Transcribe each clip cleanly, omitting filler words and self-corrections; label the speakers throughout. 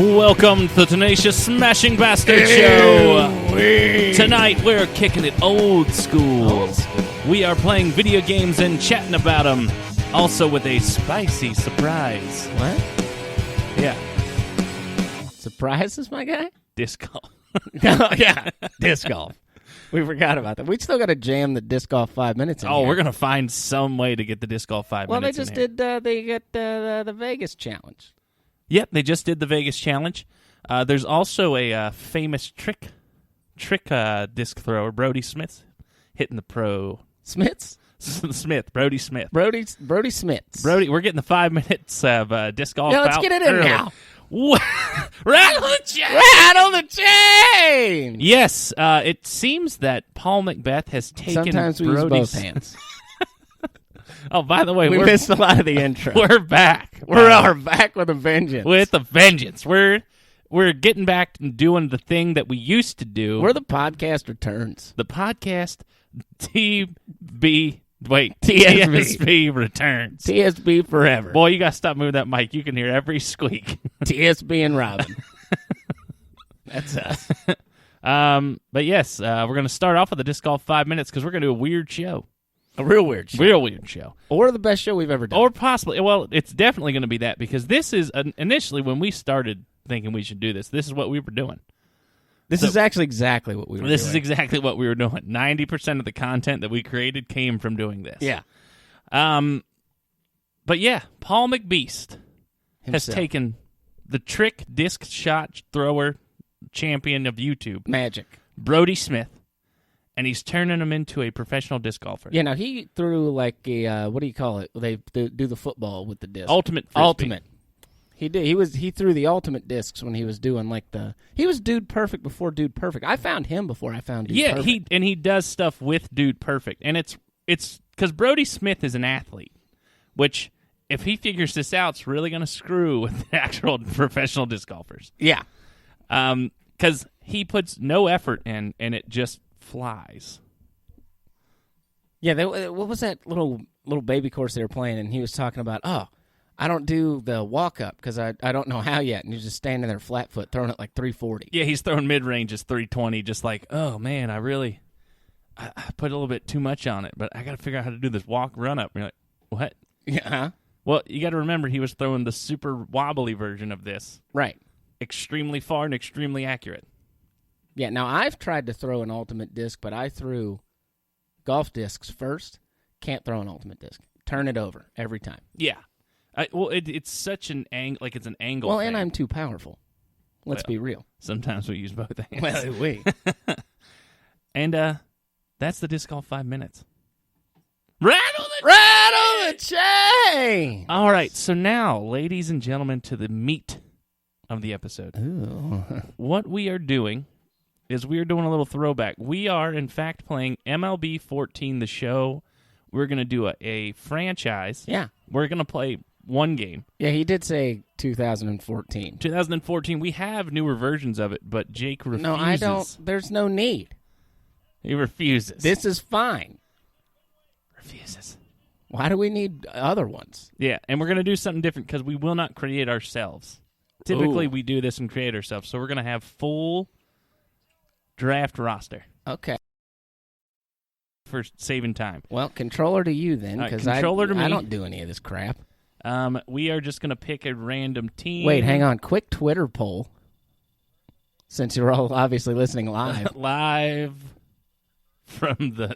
Speaker 1: Welcome to the Tenacious Smashing Bastard Show. Tonight we're kicking it old school. We are playing video games and chatting about them. Also with a spicy surprise.
Speaker 2: What?
Speaker 1: Yeah.
Speaker 2: Surprises, my guy?
Speaker 1: Disc golf.
Speaker 2: Oh, yeah. Disc golf. We forgot about that. We still got to jam the disc golf 5 minutes in here.
Speaker 1: We're going to find some way to get the disc golf 5 minutes.
Speaker 2: Well, they just did, they got the Vegas challenge.
Speaker 1: Yep, they just did the Vegas challenge. There's also a famous trick disc thrower, Brody Smith, hitting the pro.
Speaker 2: Smiths?
Speaker 1: Brody Smith.
Speaker 2: Brody Smiths.
Speaker 1: Brody, we're getting the 5 minutes of disc golf.
Speaker 2: Yeah, let's get it in
Speaker 1: early.
Speaker 2: now.
Speaker 1: Rattle the chain!
Speaker 2: Rattle the chain!
Speaker 1: Yes, it seems that Paul Macbeth has taken
Speaker 2: Sometimes we
Speaker 1: Brody's...
Speaker 2: use both hands.
Speaker 1: Oh, by the way,
Speaker 2: we missed a lot of the intro.
Speaker 1: We're back.
Speaker 2: We're back with a vengeance.
Speaker 1: With a vengeance. We're getting back and doing the thing that we used to do.
Speaker 2: We're the podcast returns.
Speaker 1: The podcast TSB returns.
Speaker 2: TSB forever.
Speaker 1: Boy, you got to stop moving that mic. You can hear every squeak.
Speaker 2: TSB and Robin. That's us.
Speaker 1: But yes, we're going to start off with the Disc Golf 5 minutes because we're going to do a weird show.
Speaker 2: A real weird show.
Speaker 1: Real weird show.
Speaker 2: Or the best show we've ever done.
Speaker 1: Or possibly. Well, it's definitely going to be that because this is, initially when we started thinking we should do this is what we were doing.
Speaker 2: This is actually exactly what we were doing.
Speaker 1: This is exactly what we were doing. 90% of the content that we created came from doing this.
Speaker 2: Yeah.
Speaker 1: But yeah, Paul McBeast has
Speaker 2: Himself.
Speaker 1: taken the trick disc shot thrower champion of YouTube,
Speaker 2: Magic.
Speaker 1: Brody Smith, and he's turning him into a professional disc golfer.
Speaker 2: Yeah, now he threw like a, what do you call it? They do the football with the disc.
Speaker 1: Ultimate Frisbee.
Speaker 2: Ultimate. He did. He threw the ultimate discs when he was doing he was Dude Perfect before Dude Perfect. I found him before I found Dude Perfect.
Speaker 1: Yeah, he does stuff with Dude Perfect, and it's because Brody Smith is an athlete, which if he figures this out, it's really going to screw with the actual professional disc golfers.
Speaker 2: Yeah,
Speaker 1: because he puts no effort in, and it just flies.
Speaker 2: Yeah. What was that little baby course they were playing? And he was talking about, I don't do the walk-up because I don't know how yet. And he's just standing there flat-foot throwing it like 340.
Speaker 1: Yeah, he's throwing mid-range as 320, just like, oh, man, I put a little bit too much on it, but I got to figure out how to do this run-up. And you're like, what?
Speaker 2: Yeah.
Speaker 1: Well, you got to remember he was throwing the super wobbly version of this.
Speaker 2: Right.
Speaker 1: Extremely far and extremely accurate.
Speaker 2: Yeah, now I've tried to throw an ultimate disc, but I threw golf discs first. Can't throw an ultimate disc. Turn it over every time.
Speaker 1: Yeah. It's such an angle, like it's an angle.
Speaker 2: Well,
Speaker 1: thing.
Speaker 2: and I'm too powerful. Let's be real.
Speaker 1: Sometimes we use both hands.
Speaker 2: Well, we.
Speaker 1: And that's the Disc Golf 5 minutes. Rattle
Speaker 2: the chain!
Speaker 1: All right, so now, ladies and gentlemen, to the meat of the episode.
Speaker 2: Ooh.
Speaker 1: What we are doing is we are doing a little throwback. We are, in fact, playing MLB 14 The Show. We're going to do a franchise.
Speaker 2: Yeah.
Speaker 1: We're going to play one game.
Speaker 2: Yeah, he did say 2014.
Speaker 1: 2014, we have newer versions of it, but Jake refuses.
Speaker 2: No, I don't. There's no need.
Speaker 1: He refuses.
Speaker 2: This is fine.
Speaker 1: Refuses.
Speaker 2: Why do we need other ones?
Speaker 1: Yeah, and we're going to do something different because we will not create ourselves. Typically, we do this and create ourselves, so we're going to have full draft roster.
Speaker 2: Okay.
Speaker 1: For saving time.
Speaker 2: Well, controller to you then, because I don't do any of this crap.
Speaker 1: We are just going to pick a random team.
Speaker 2: Wait, hang on. Quick Twitter poll. Since you're all obviously listening live.
Speaker 1: Live from the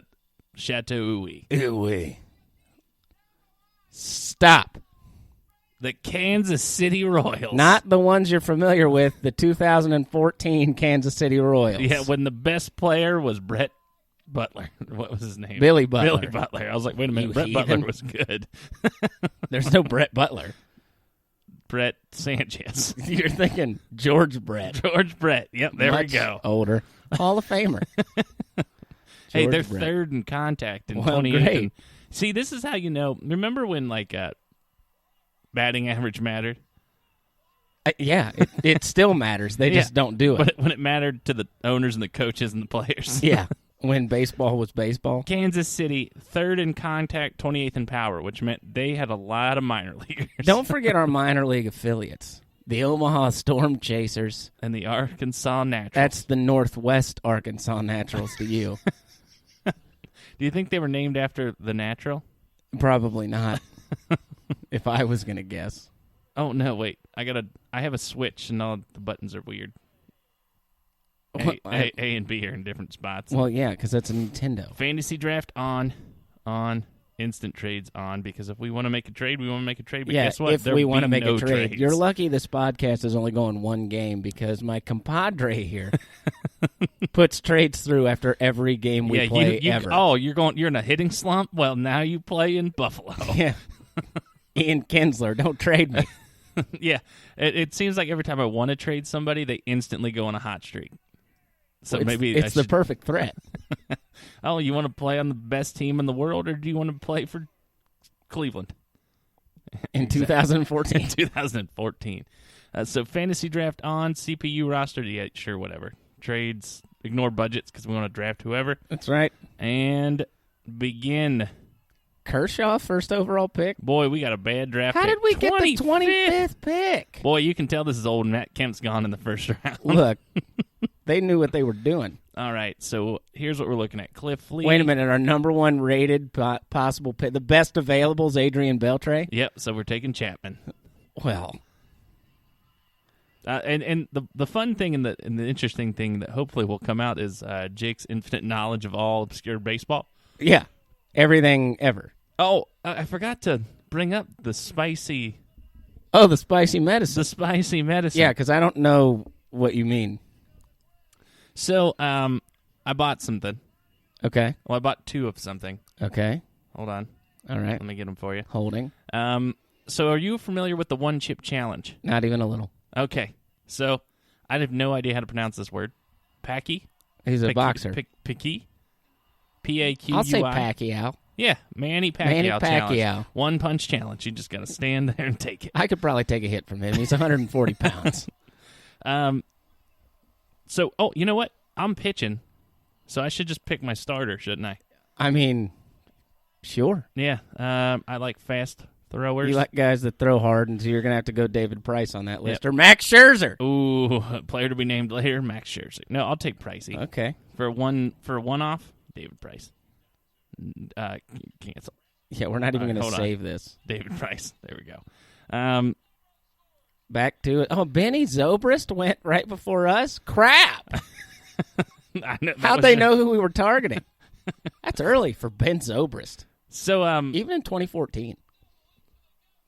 Speaker 1: Chateau Ooey.
Speaker 2: Ooey. Stop.
Speaker 1: The Kansas City Royals.
Speaker 2: Not the ones you're familiar with, the 2014 Kansas City Royals.
Speaker 1: Yeah, when the best player was Brett Butler. What was his name?
Speaker 2: Billy Butler.
Speaker 1: Billy Butler. I was like, wait a minute, Brett Butler was good.
Speaker 2: There's no Brett Butler.
Speaker 1: Brett Sanchez.
Speaker 2: You're thinking George Brett.
Speaker 1: George Brett. Yep, there we go.
Speaker 2: Older. Hall of Famer.
Speaker 1: Hey, they're third in contact in 2018. See, this is how you know. Remember when, batting average mattered?
Speaker 2: Yeah, it still matters. They just don't do it.
Speaker 1: But when it mattered to the owners and the coaches and the players.
Speaker 2: Yeah, when baseball was baseball.
Speaker 1: Kansas City, third in contact, 28th in power, which meant they had a lot of minor leaguers.
Speaker 2: Don't forget our minor league affiliates. The Omaha Storm Chasers.
Speaker 1: And the Arkansas Naturals.
Speaker 2: That's the Northwest Arkansas Naturals to you.
Speaker 1: Do you think they were named after the natural?
Speaker 2: Probably not. If I was going to guess.
Speaker 1: Oh, no, wait. I have a Switch, and all the buttons are weird. A and B are in different spots.
Speaker 2: Well, yeah, because that's a Nintendo.
Speaker 1: Fantasy draft on. Instant trades on, because if we want to make a trade, we want to make a trade. But guess what?
Speaker 2: If we want to make a trade.
Speaker 1: Trades.
Speaker 2: You're lucky this podcast is only going one game because my compadre here puts trades through after every game we play ever.
Speaker 1: Oh, you're in a hitting slump? Well, now you play in Buffalo.
Speaker 2: Yeah. Ian Kinsler, don't trade me.
Speaker 1: Yeah. It seems like every time I want to trade somebody, they instantly go on a hot streak. So maybe
Speaker 2: it's the perfect threat.
Speaker 1: Oh, you want to play on the best team in the world, or do you want to play for Cleveland?
Speaker 2: In 2014.
Speaker 1: In 2014. So fantasy draft on, CPU roster, yeah, sure, whatever. Trades, ignore budgets because we want to draft whoever.
Speaker 2: That's right.
Speaker 1: And begin.
Speaker 2: Kershaw, first overall pick.
Speaker 1: Boy, we got a bad draft
Speaker 2: How
Speaker 1: pick.
Speaker 2: did we get the 25th pick?
Speaker 1: Boy, you can tell this is old. Matt Kemp's gone in the first round.
Speaker 2: Look, they knew what they were doing.
Speaker 1: All right, so here's what we're looking at. Cliff Lee.
Speaker 2: Wait a minute. Our number one rated possible pick, the best available is Adrian Beltre?
Speaker 1: Yep, so we're taking Chapman.
Speaker 2: Well.
Speaker 1: And the fun thing and the interesting thing that hopefully will come out is Jake's infinite knowledge of all obscure baseball.
Speaker 2: Yeah, everything ever.
Speaker 1: Oh, I forgot to bring up the spicy.
Speaker 2: Oh, the spicy medicine.
Speaker 1: The spicy medicine.
Speaker 2: Yeah, because I don't know what you mean.
Speaker 1: So, I bought something.
Speaker 2: Okay.
Speaker 1: Well, I bought two of something.
Speaker 2: Okay.
Speaker 1: Hold on.
Speaker 2: All right.
Speaker 1: Let me get them for you.
Speaker 2: Holding.
Speaker 1: So, are you familiar with the one chip challenge?
Speaker 2: Not even a little.
Speaker 1: Okay. So, I have no idea how to pronounce this word. Pacquiao?
Speaker 2: He's a boxer.
Speaker 1: Pacquiao? P-A-Q-U-I?
Speaker 2: I'll say Pacquiao.
Speaker 1: Yeah, Manny Pacquiao challenge. One punch challenge. You just got to stand there and take it.
Speaker 2: I could probably take a hit from him. He's 140 pounds.
Speaker 1: So, you know what? I'm pitching, so I should just pick my starter, shouldn't I?
Speaker 2: I mean, sure.
Speaker 1: Yeah. I like fast throwers.
Speaker 2: You like guys that throw hard, and so you're going to have to go David Price on that list. Or Max Scherzer.
Speaker 1: Ooh, player to be named later, Max Scherzer. No, I'll take Pricey.
Speaker 2: Okay.
Speaker 1: For a one-off, David Price. Cancel.
Speaker 2: Yeah, we're not even going to save this.
Speaker 1: David Price. There we go.
Speaker 2: Back to it. Oh, Benny Zobrist went right before us? Crap! How'd they know who we were targeting? That's early for Ben Zobrist.
Speaker 1: So,
Speaker 2: even in 2014.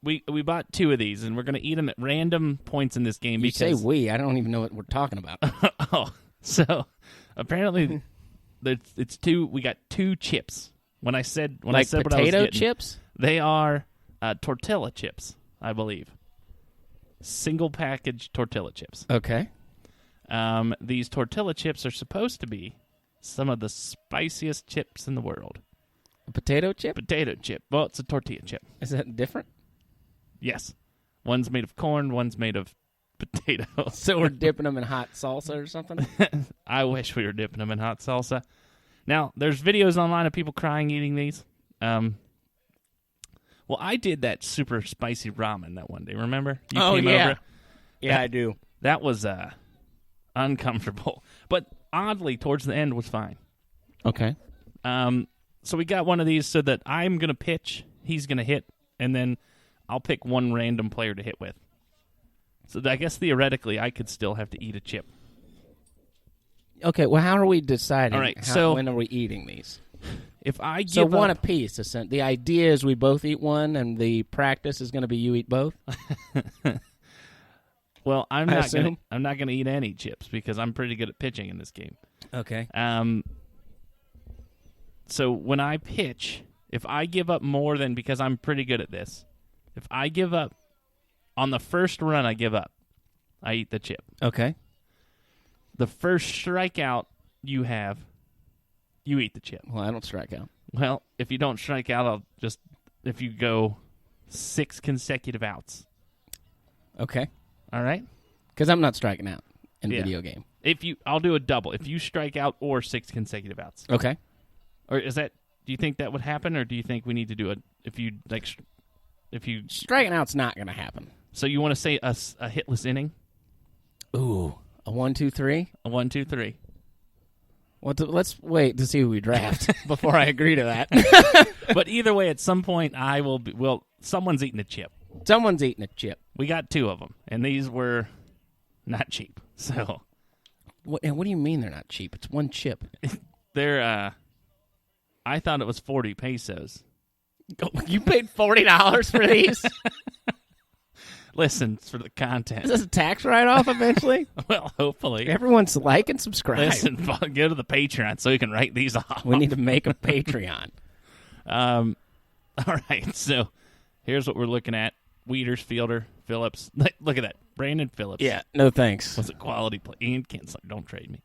Speaker 1: We bought two of these, and we're going to eat them at random points in this game.
Speaker 2: You say we. I don't even know what we're talking about.
Speaker 1: So apparently it's two. We got two chips. When I said what I was getting,
Speaker 2: potato chips?
Speaker 1: They are tortilla chips, I believe. Single package tortilla chips.
Speaker 2: Okay.
Speaker 1: These tortilla chips are supposed to be some of the spiciest chips in the world.
Speaker 2: A potato chip?
Speaker 1: Potato chip. Well, it's a tortilla chip.
Speaker 2: Is that different?
Speaker 1: Yes. One's made of corn, one's made of potato.
Speaker 2: So we're dipping them in hot salsa or something?
Speaker 1: I wish we were dipping them in hot salsa. Now, there's videos online of people crying eating these. Well, I did that super spicy ramen that one day. Remember? You came over.
Speaker 2: Yeah, I do.
Speaker 1: That was uncomfortable. But oddly, towards the end was fine.
Speaker 2: Okay.
Speaker 1: So we got one of these so that I'm going to pitch, he's going to hit, and then I'll pick one random player to hit with. So I guess theoretically I could still have to eat a chip.
Speaker 2: Okay, well, how are we deciding?
Speaker 1: All right,
Speaker 2: when are we eating these?
Speaker 1: If I give
Speaker 2: one apiece. The idea is we both eat one, and the practice is going to be you eat both.
Speaker 1: Well, I'm not going to eat any chips because I'm pretty good at pitching in this game.
Speaker 2: Okay.
Speaker 1: So when I pitch, if I give up more than, because I'm pretty good at this, if I give up on the first run, I give up. I eat the chip.
Speaker 2: Okay.
Speaker 1: The first strikeout you have, you eat the chip.
Speaker 2: Well, I don't strike out.
Speaker 1: Well, if you don't strike out, if you go 6 consecutive outs.
Speaker 2: Okay.
Speaker 1: All right?
Speaker 2: Because I'm not striking out in video game.
Speaker 1: I'll do a double. If you strike out or 6 consecutive outs.
Speaker 2: Okay.
Speaker 1: Or do you think that would happen, or do you think we need to do if you
Speaker 2: striking out's not going to happen.
Speaker 1: So you want to say a hitless inning?
Speaker 2: Ooh, a 1, 2, 3.
Speaker 1: A 1, 2, 3.
Speaker 2: Well, let's wait to see who we draft before I agree to that.
Speaker 1: But either way, at some point, I will be. Well, someone's eating a chip.
Speaker 2: Someone's eating a chip.
Speaker 1: We got 2 of them, and these were not cheap. So,
Speaker 2: What do you mean they're not cheap? It's 1 chip.
Speaker 1: they're. I thought it was 40 pesos.
Speaker 2: You paid $40 for these?
Speaker 1: Listen, for the content.
Speaker 2: Is this a tax write-off eventually?
Speaker 1: Well, hopefully.
Speaker 2: Everyone's like and subscribe.
Speaker 1: Listen, go to the Patreon so you can write these off.
Speaker 2: We need to make a Patreon.
Speaker 1: All right, so here's what we're looking at. Weeders, Fielder, Phillips. Look at that. Brandon Phillips.
Speaker 2: Yeah, no thanks.
Speaker 1: Was a quality play. Ian Kinsler, don't trade me.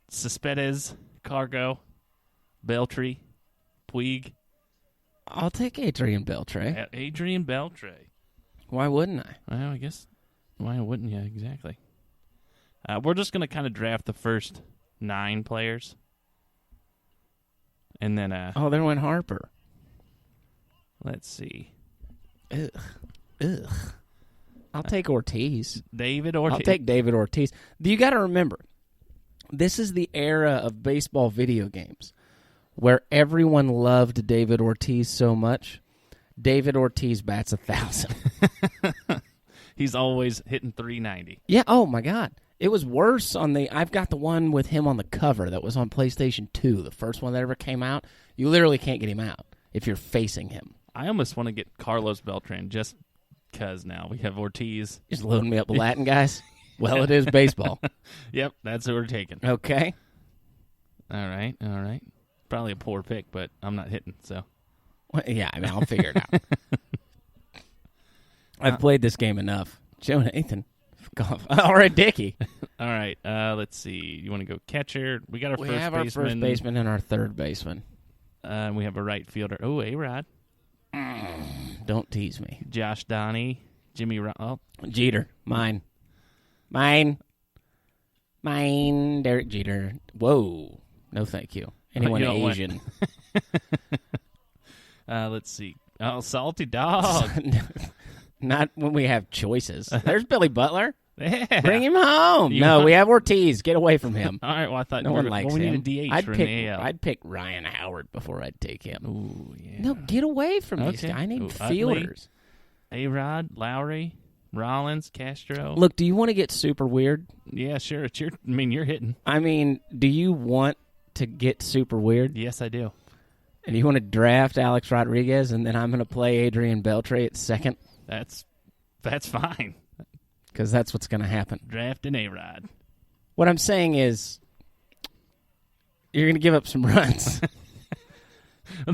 Speaker 1: Cespedes, Cargo, Beltry, Puig.
Speaker 2: I'll take Adrian Beltre.
Speaker 1: Adrian Beltre.
Speaker 2: Why wouldn't I?
Speaker 1: Well, I guess, why wouldn't you? Exactly. We're just going to kind of draft the first 9 players. And then...
Speaker 2: Oh, there went Harper.
Speaker 1: Let's see.
Speaker 2: Ugh. I'll take Ortiz.
Speaker 1: David Ortiz.
Speaker 2: I'll take David Ortiz. You got to remember, this is the era of baseball video games where everyone loved David Ortiz so much. David Ortiz bats 1,000.
Speaker 1: He's always hitting 390.
Speaker 2: Yeah, oh my God. It was worse on I've got the one with him on the cover that was on PlayStation 2, the first one that ever came out. You literally can't get him out if you're facing him.
Speaker 1: I almost want to get Carlos Beltran just because now we have Ortiz.
Speaker 2: Just loading me up with Latin guys? Well, it is baseball.
Speaker 1: Yep, that's what we're taking.
Speaker 2: Okay.
Speaker 1: All right. Probably a poor pick, but I'm not hitting, so.
Speaker 2: Well, yeah, I mean, I'll figure it out. I've played this game enough. Joe Nathan. All right, Dickie.
Speaker 1: All right, let's see. You want to go catcher? We got our first baseman.
Speaker 2: We have our first baseman and our third baseman.
Speaker 1: We have a right fielder. Oh, A-Rod.
Speaker 2: Don't tease me.
Speaker 1: Josh Donnie. Jimmy
Speaker 2: Jeter. Mine. Derek Jeter. Whoa. No, thank you. Anyone Asian.
Speaker 1: Let's see. Oh, Salty Dog.
Speaker 2: Not when we have choices. There's Billy Butler. Yeah. Bring him home. We have Ortiz. Get away from him.
Speaker 1: All right, well, I thought
Speaker 2: no one likes
Speaker 1: we
Speaker 2: him.
Speaker 1: need a DH for the AL.
Speaker 2: I'd pick Ryan Howard before I'd take him.
Speaker 1: Ooh, yeah.
Speaker 2: No, get away from these guys. I need fielders.
Speaker 1: A-Rod, Lowry, Rollins, Castro.
Speaker 2: Look, do you want to get super weird?
Speaker 1: Yeah, sure. You're hitting.
Speaker 2: I mean, do you want to get super weird?
Speaker 1: Yes, I do.
Speaker 2: And you want to draft Alex Rodriguez, and then I'm going to play Adrian Beltre at second?
Speaker 1: That's fine.
Speaker 2: Because that's what's going to happen.
Speaker 1: Draft an A-Rod.
Speaker 2: What I'm saying is you're going to give up some runs.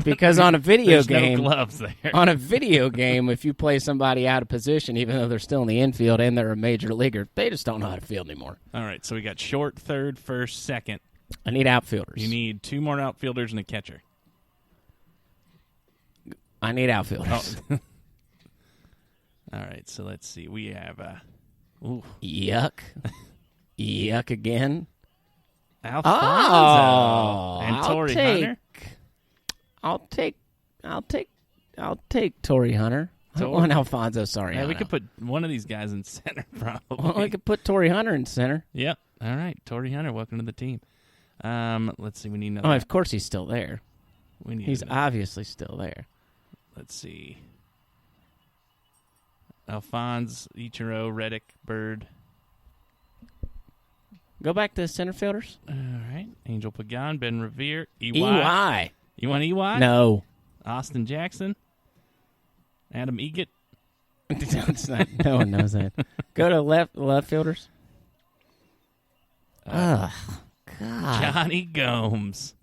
Speaker 2: Because on a video game,
Speaker 1: no gloves there.
Speaker 2: On a video game, if you play somebody out of position, even though they're still in the infield and they're a major leaguer, they just don't know how to field anymore.
Speaker 1: All right, so we got short, third, first, second.
Speaker 2: I need outfielders.
Speaker 1: You need 2 more outfielders and a catcher.
Speaker 2: I need outfielders.
Speaker 1: Oh. All right, so let's see. We have
Speaker 2: Yuck. Yuck again.
Speaker 1: Alfonso and Torrey Hunter.
Speaker 2: I'll take Torrey Hunter. I don't want Alfonso. Sorry.
Speaker 1: Yeah, we could put one of these guys in center, probably.
Speaker 2: Well, we could put Torrey Hunter in center.
Speaker 1: Yep. All right, Torrey Hunter, welcome to the team. Let's see. We need another.
Speaker 2: Oh, of course he's still there. He's obviously still there.
Speaker 1: Let's see. Alphonse, Ichiro, Reddick, Bird.
Speaker 2: Go back to the center fielders.
Speaker 1: All right. Angel Pagan, Ben Revere, EY.
Speaker 2: EY.
Speaker 1: You want EY?
Speaker 2: No.
Speaker 1: Austin Jackson, Adam Egett.
Speaker 2: It's not, no one knows that. Go to left fielders. God.
Speaker 1: Johnny Gomes.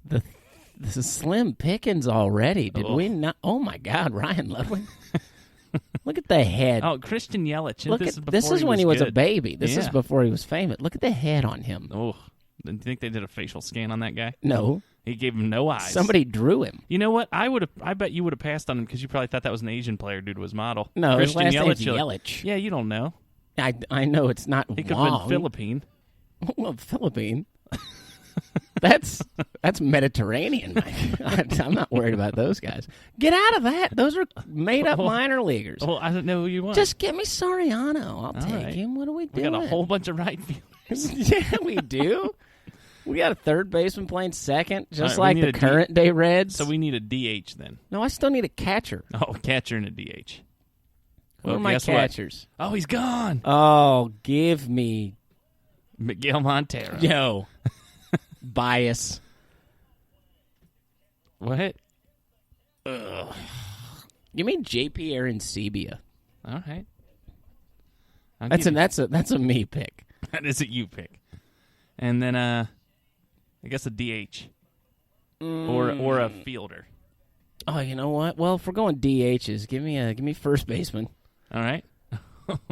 Speaker 2: This is slim pickings already. Did we not? Oh, my God. Ryan Ludwig. Look at the head.
Speaker 1: Oh, Christian Yelich.
Speaker 2: This is when he was a baby. This is before he was famous. Look at the head on him.
Speaker 1: Oh, do you think they did a facial scan on that guy?
Speaker 2: No.
Speaker 1: He gave him no eyes.
Speaker 2: Somebody drew him.
Speaker 1: You know what? I bet you would have passed on him because you probably thought that was an Asian player due to his model.
Speaker 2: No,
Speaker 1: Christian
Speaker 2: his last name's Yelich.
Speaker 1: Yeah, you don't know.
Speaker 2: I know it's not
Speaker 1: He could have been Philippine.
Speaker 2: Well, Philippine. That's Mediterranean. I'm not worried about those guys. Get out of that. Those are made-up minor leaguers.
Speaker 1: Well, I don't know who you want.
Speaker 2: Just give me Soriano. I'll take
Speaker 1: right.
Speaker 2: him. What are we
Speaker 1: We
Speaker 2: doing?
Speaker 1: got a whole bunch of right fielders.
Speaker 2: Yeah, we do. We got a third baseman playing second, just
Speaker 1: All right, we
Speaker 2: like
Speaker 1: need
Speaker 2: the
Speaker 1: a
Speaker 2: current day Reds.
Speaker 1: So we need a DH then.
Speaker 2: No, I still need a catcher.
Speaker 1: Oh, catcher and a DH.
Speaker 2: Who are my
Speaker 1: guess what?
Speaker 2: catchers?
Speaker 1: Oh, he's gone.
Speaker 2: Oh, give me
Speaker 1: Miguel Montero.
Speaker 2: yo bias.
Speaker 1: What?
Speaker 2: Give me JP Arancibia.
Speaker 1: All right.
Speaker 2: That's a me pick.
Speaker 1: That is a you pick. And then I guess a DH or a fielder.
Speaker 2: Oh, you know what? Well, if we're going DHs, give me first baseman.
Speaker 1: All right.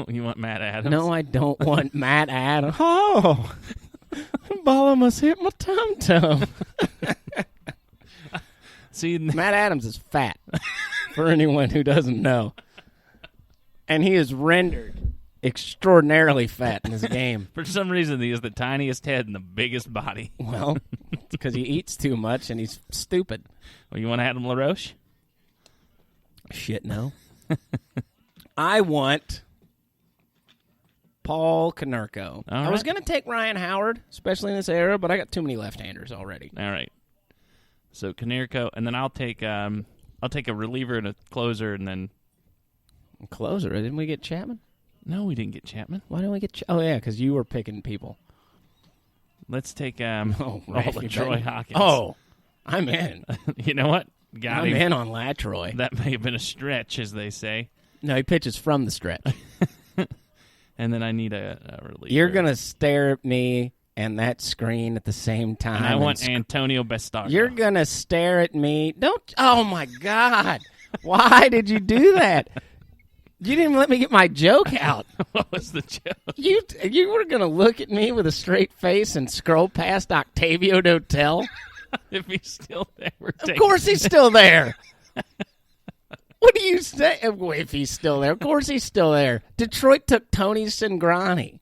Speaker 1: You want Matt Adams?
Speaker 2: No, I don't want Matt Adams. Oh, the ball almost hit my tum-tum.
Speaker 1: See,
Speaker 2: Matt Adams is fat, for anyone who doesn't know. And he is rendered extraordinarily fat in this game.
Speaker 1: for some reason, he has the tiniest head and the biggest body.
Speaker 2: Well, because he eats too much and he's stupid.
Speaker 1: Well, you want Adam LaRoche?
Speaker 2: Shit, no. I want Paul Konerko.
Speaker 1: All
Speaker 2: I was
Speaker 1: right.
Speaker 2: going to take Ryan Howard, especially in this era, but I got too many left-handers already.
Speaker 1: All right. So Konerko, and then I'll take a reliever and a closer, and then
Speaker 2: Closer, didn't we get Chapman?
Speaker 1: no, we didn't get Chapman.
Speaker 2: Why didn't we get Oh, yeah, because you were picking people.
Speaker 1: Let's take
Speaker 2: Oh,
Speaker 1: Troy
Speaker 2: betting?
Speaker 1: Hawkins.
Speaker 2: Oh, I'm in.
Speaker 1: You know what? Got
Speaker 2: I'm
Speaker 1: him.
Speaker 2: in on Latroy.
Speaker 1: That may have been a stretch, as they say.
Speaker 2: No, he pitches from the stretch.
Speaker 1: And then I need a reliever.
Speaker 2: You're going to stare at me and that screen at the same time.
Speaker 1: And I want Antonio Bastardo.
Speaker 2: You're going to stare at me. Don't. Oh, my God. Why did you do that? You didn't even let me get my joke out.
Speaker 1: What was the joke?
Speaker 2: You were going to look at me with a straight face and scroll past Octavio Dotel?
Speaker 1: If he's still there, we're
Speaker 2: Of
Speaker 1: taking
Speaker 2: course he's still there. What do you say? If he's still there. Of course he's still there. Detroit took Tony Cingrani.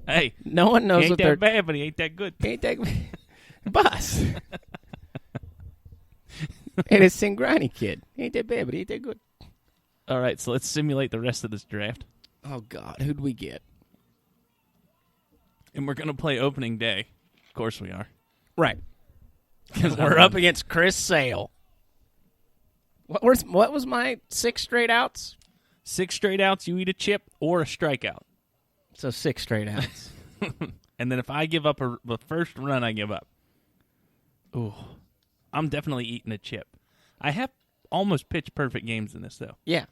Speaker 1: Hey,
Speaker 2: No one knows
Speaker 1: he ain't
Speaker 2: what
Speaker 1: that
Speaker 2: they're...
Speaker 1: bad, but he ain't that good.
Speaker 2: Ain't that... Bus. And it's Cingrani kid. Ain't that bad, but he ain't that good.
Speaker 1: All right, so let's simulate the rest of this draft.
Speaker 2: Oh, God. Who'd we get?
Speaker 1: And we're going to play opening day. Of course we are.
Speaker 2: Right.
Speaker 1: Because
Speaker 2: We're up against Chris Sale. What was my 6 straight outs?
Speaker 1: 6 straight outs, you eat a chip or a strikeout.
Speaker 2: So 6 straight outs.
Speaker 1: And then if I give up the first run, I give up. Ooh, I'm definitely eating a chip. I have almost pitch perfect games in this, though.
Speaker 2: Yeah,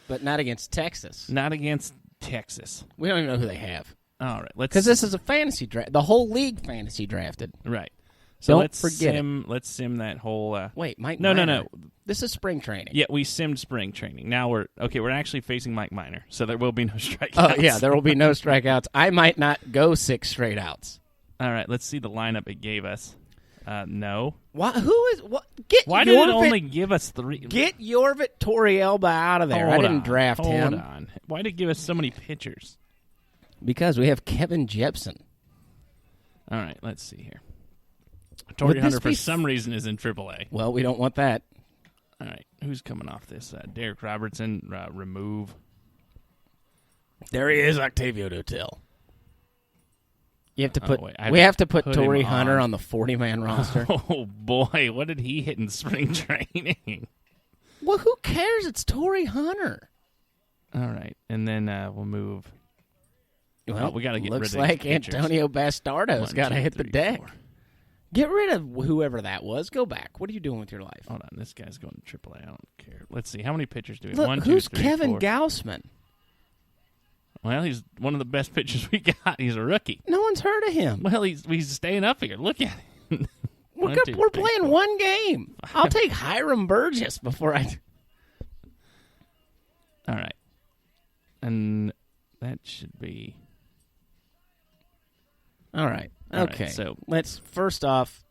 Speaker 2: but not against Texas.
Speaker 1: Not against Texas.
Speaker 2: We don't even know who they have.
Speaker 1: All right, let's
Speaker 2: Because this is a fantasy draft. The whole league fantasy drafted.
Speaker 1: right. So
Speaker 2: Don't
Speaker 1: let's
Speaker 2: forget
Speaker 1: sim. Let's sim that whole.
Speaker 2: Wait, Mike
Speaker 1: No,
Speaker 2: Minor.
Speaker 1: no.
Speaker 2: This is spring training.
Speaker 1: Yeah, we simmed spring training. Now we're actually facing Mike Minor, so there will be no strikeouts.
Speaker 2: Oh, yeah, there will be no strikeouts. I might not go 6 straight outs.
Speaker 1: All right, let's see the lineup it gave us. No.
Speaker 2: Why, who is... What? Get
Speaker 1: Why did it only give us 3?
Speaker 2: Get Jorvit Torrealba out of there. I didn't draft him.
Speaker 1: Hold on. Why did it give us so many pitchers?
Speaker 2: Because we have Kevin Jepsen.
Speaker 1: All right, let's see here.
Speaker 2: Would
Speaker 1: Torrey
Speaker 2: this
Speaker 1: Hunter, for
Speaker 2: be
Speaker 1: some reason, is in AAA.
Speaker 2: Well, we don't want that.
Speaker 1: All right, who's coming off this? Derek Robertson, remove.
Speaker 2: There he is, Octavio Dotel. You have to put.
Speaker 1: wait,
Speaker 2: we have to put
Speaker 1: him
Speaker 2: Torrey Hunter
Speaker 1: on.
Speaker 2: on the 40-man roster.
Speaker 1: Oh, boy, what did he hit in spring training?
Speaker 2: Well, who cares? It's Torrey Hunter.
Speaker 1: All right, and then we'll move.
Speaker 2: Well,
Speaker 1: we got to get
Speaker 2: looks
Speaker 1: rid of
Speaker 2: like
Speaker 1: these pitchers.
Speaker 2: Antonio Bastardo's
Speaker 1: 1,
Speaker 2: got to
Speaker 1: 2,
Speaker 2: hit the
Speaker 1: 3,
Speaker 2: deck.
Speaker 1: 4.
Speaker 2: Get rid of whoever that was. Go back. What are you doing with your life?
Speaker 1: Hold on, this guy's going to AAA. I don't care. Let's see, how many pitchers do we have?
Speaker 2: Look,
Speaker 1: 1, 2,
Speaker 2: who's
Speaker 1: 3,
Speaker 2: Kevin
Speaker 1: 4.
Speaker 2: Gaussman?
Speaker 1: Well, he's one of the best pitchers we got. He's a rookie.
Speaker 2: No one's heard of him.
Speaker 1: Well, he's staying up here. Look at him.
Speaker 2: We're
Speaker 1: 1, 2,
Speaker 2: we're
Speaker 1: 3,
Speaker 2: playing
Speaker 1: 4.
Speaker 2: one game. I'll take Hiram Burgess before I.
Speaker 1: All right, and that should be.
Speaker 2: All right.
Speaker 1: All right,
Speaker 2: Okay.
Speaker 1: so-
Speaker 2: let's first off,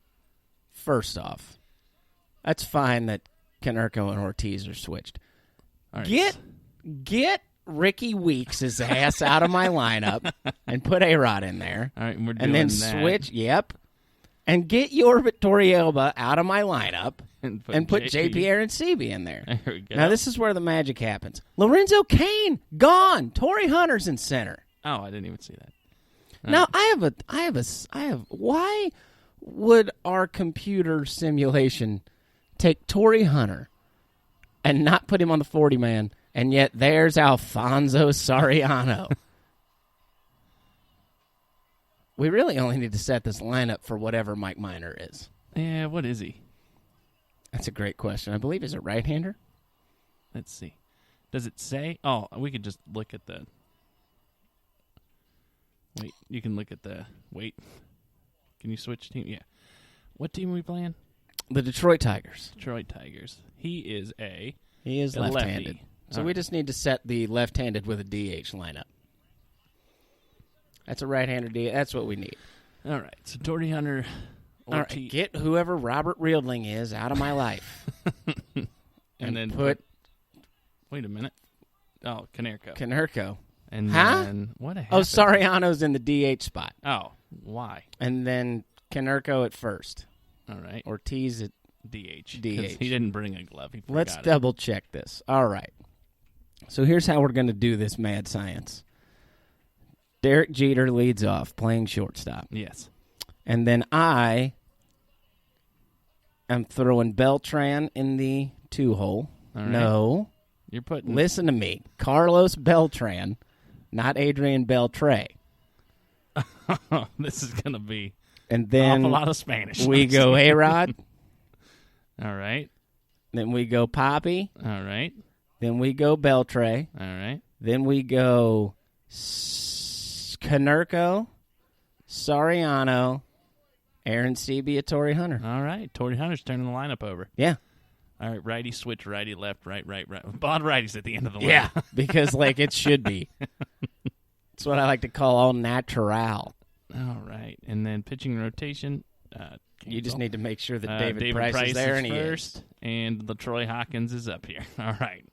Speaker 2: that's fine that Konerko and Ortiz are switched.
Speaker 1: All right.
Speaker 2: Get Ricky Weeks' ass out of my lineup and put A-Rod in there.
Speaker 1: All right, and we're doing
Speaker 2: And then
Speaker 1: that.
Speaker 2: switch. Yep. and get Yorvit Torrealba out of my lineup
Speaker 1: And
Speaker 2: put JP Arencibi in there.
Speaker 1: There we go.
Speaker 2: Now, this is where the magic happens. Lorenzo Cain, gone. Torrey Hunter's in center.
Speaker 1: Oh, I didn't even see that.
Speaker 2: Now, why would our computer simulation take Torrey Hunter and not put him on the 40-man, and yet there's Alfonso Soriano? We really only need to set this lineup for whatever Mike Minor is.
Speaker 1: Yeah, what is he?
Speaker 2: That's a great question. I believe he's a right-hander.
Speaker 1: Let's see. Does it say? Oh, we could just look at the... Wait, you can look at the... Wait. Can you switch team? Yeah. What team are we playing?
Speaker 2: The Detroit Tigers.
Speaker 1: Detroit Tigers. He is a
Speaker 2: left-handed.
Speaker 1: lefty.
Speaker 2: So
Speaker 1: All
Speaker 2: we
Speaker 1: right.
Speaker 2: just need to set the left-handed with a DH lineup. That's a right-hander DH. That's what we need.
Speaker 1: All right. So Torrey Hunter...
Speaker 2: All right, get whoever Robert Rieldling is out of my life.
Speaker 1: and then
Speaker 2: put...
Speaker 1: Wait a minute. Oh, Konerko.
Speaker 2: Konerko.
Speaker 1: And
Speaker 2: Huh?
Speaker 1: then... What
Speaker 2: Oh,
Speaker 1: happened?
Speaker 2: Soriano's in the DH spot.
Speaker 1: Oh, why?
Speaker 2: And then Konerko at first.
Speaker 1: All right.
Speaker 2: Ortiz at...
Speaker 1: DH. 'Cause
Speaker 2: DH.
Speaker 1: He didn't bring a glove. He
Speaker 2: Let's
Speaker 1: forgot it.
Speaker 2: double-check this. All right. So here's how we're going to do this mad science. Derek Jeter leads off, playing shortstop.
Speaker 1: Yes.
Speaker 2: And then I am throwing Beltran in the 2-hole.
Speaker 1: All right.
Speaker 2: No.
Speaker 1: You're putting...
Speaker 2: Listen to me. Carlos Beltran, not Adrian Beltre.
Speaker 1: This is going to be
Speaker 2: And
Speaker 1: an
Speaker 2: then
Speaker 1: awful lot of Spanish.
Speaker 2: we go A-Rod.
Speaker 1: All right.
Speaker 2: Then we go Poppy.
Speaker 1: All right.
Speaker 2: Then we go Beltre.
Speaker 1: All right.
Speaker 2: Then we go Konerko, Soriano, Arencibi, Torrey Hunter.
Speaker 1: All right. Torrey Hunter's turning the lineup over.
Speaker 2: Yeah.
Speaker 1: All right. Righty, switch, righty, left, right. A lot of righties at the end of the line.
Speaker 2: Yeah, because, like, it should be. It's what I like to call all natural.
Speaker 1: All right. And then pitching rotation.
Speaker 2: You just need to make sure that
Speaker 1: David
Speaker 2: David Price is there, and he
Speaker 1: first,
Speaker 2: is.
Speaker 1: and LaTroy Hawkins is up here. All right.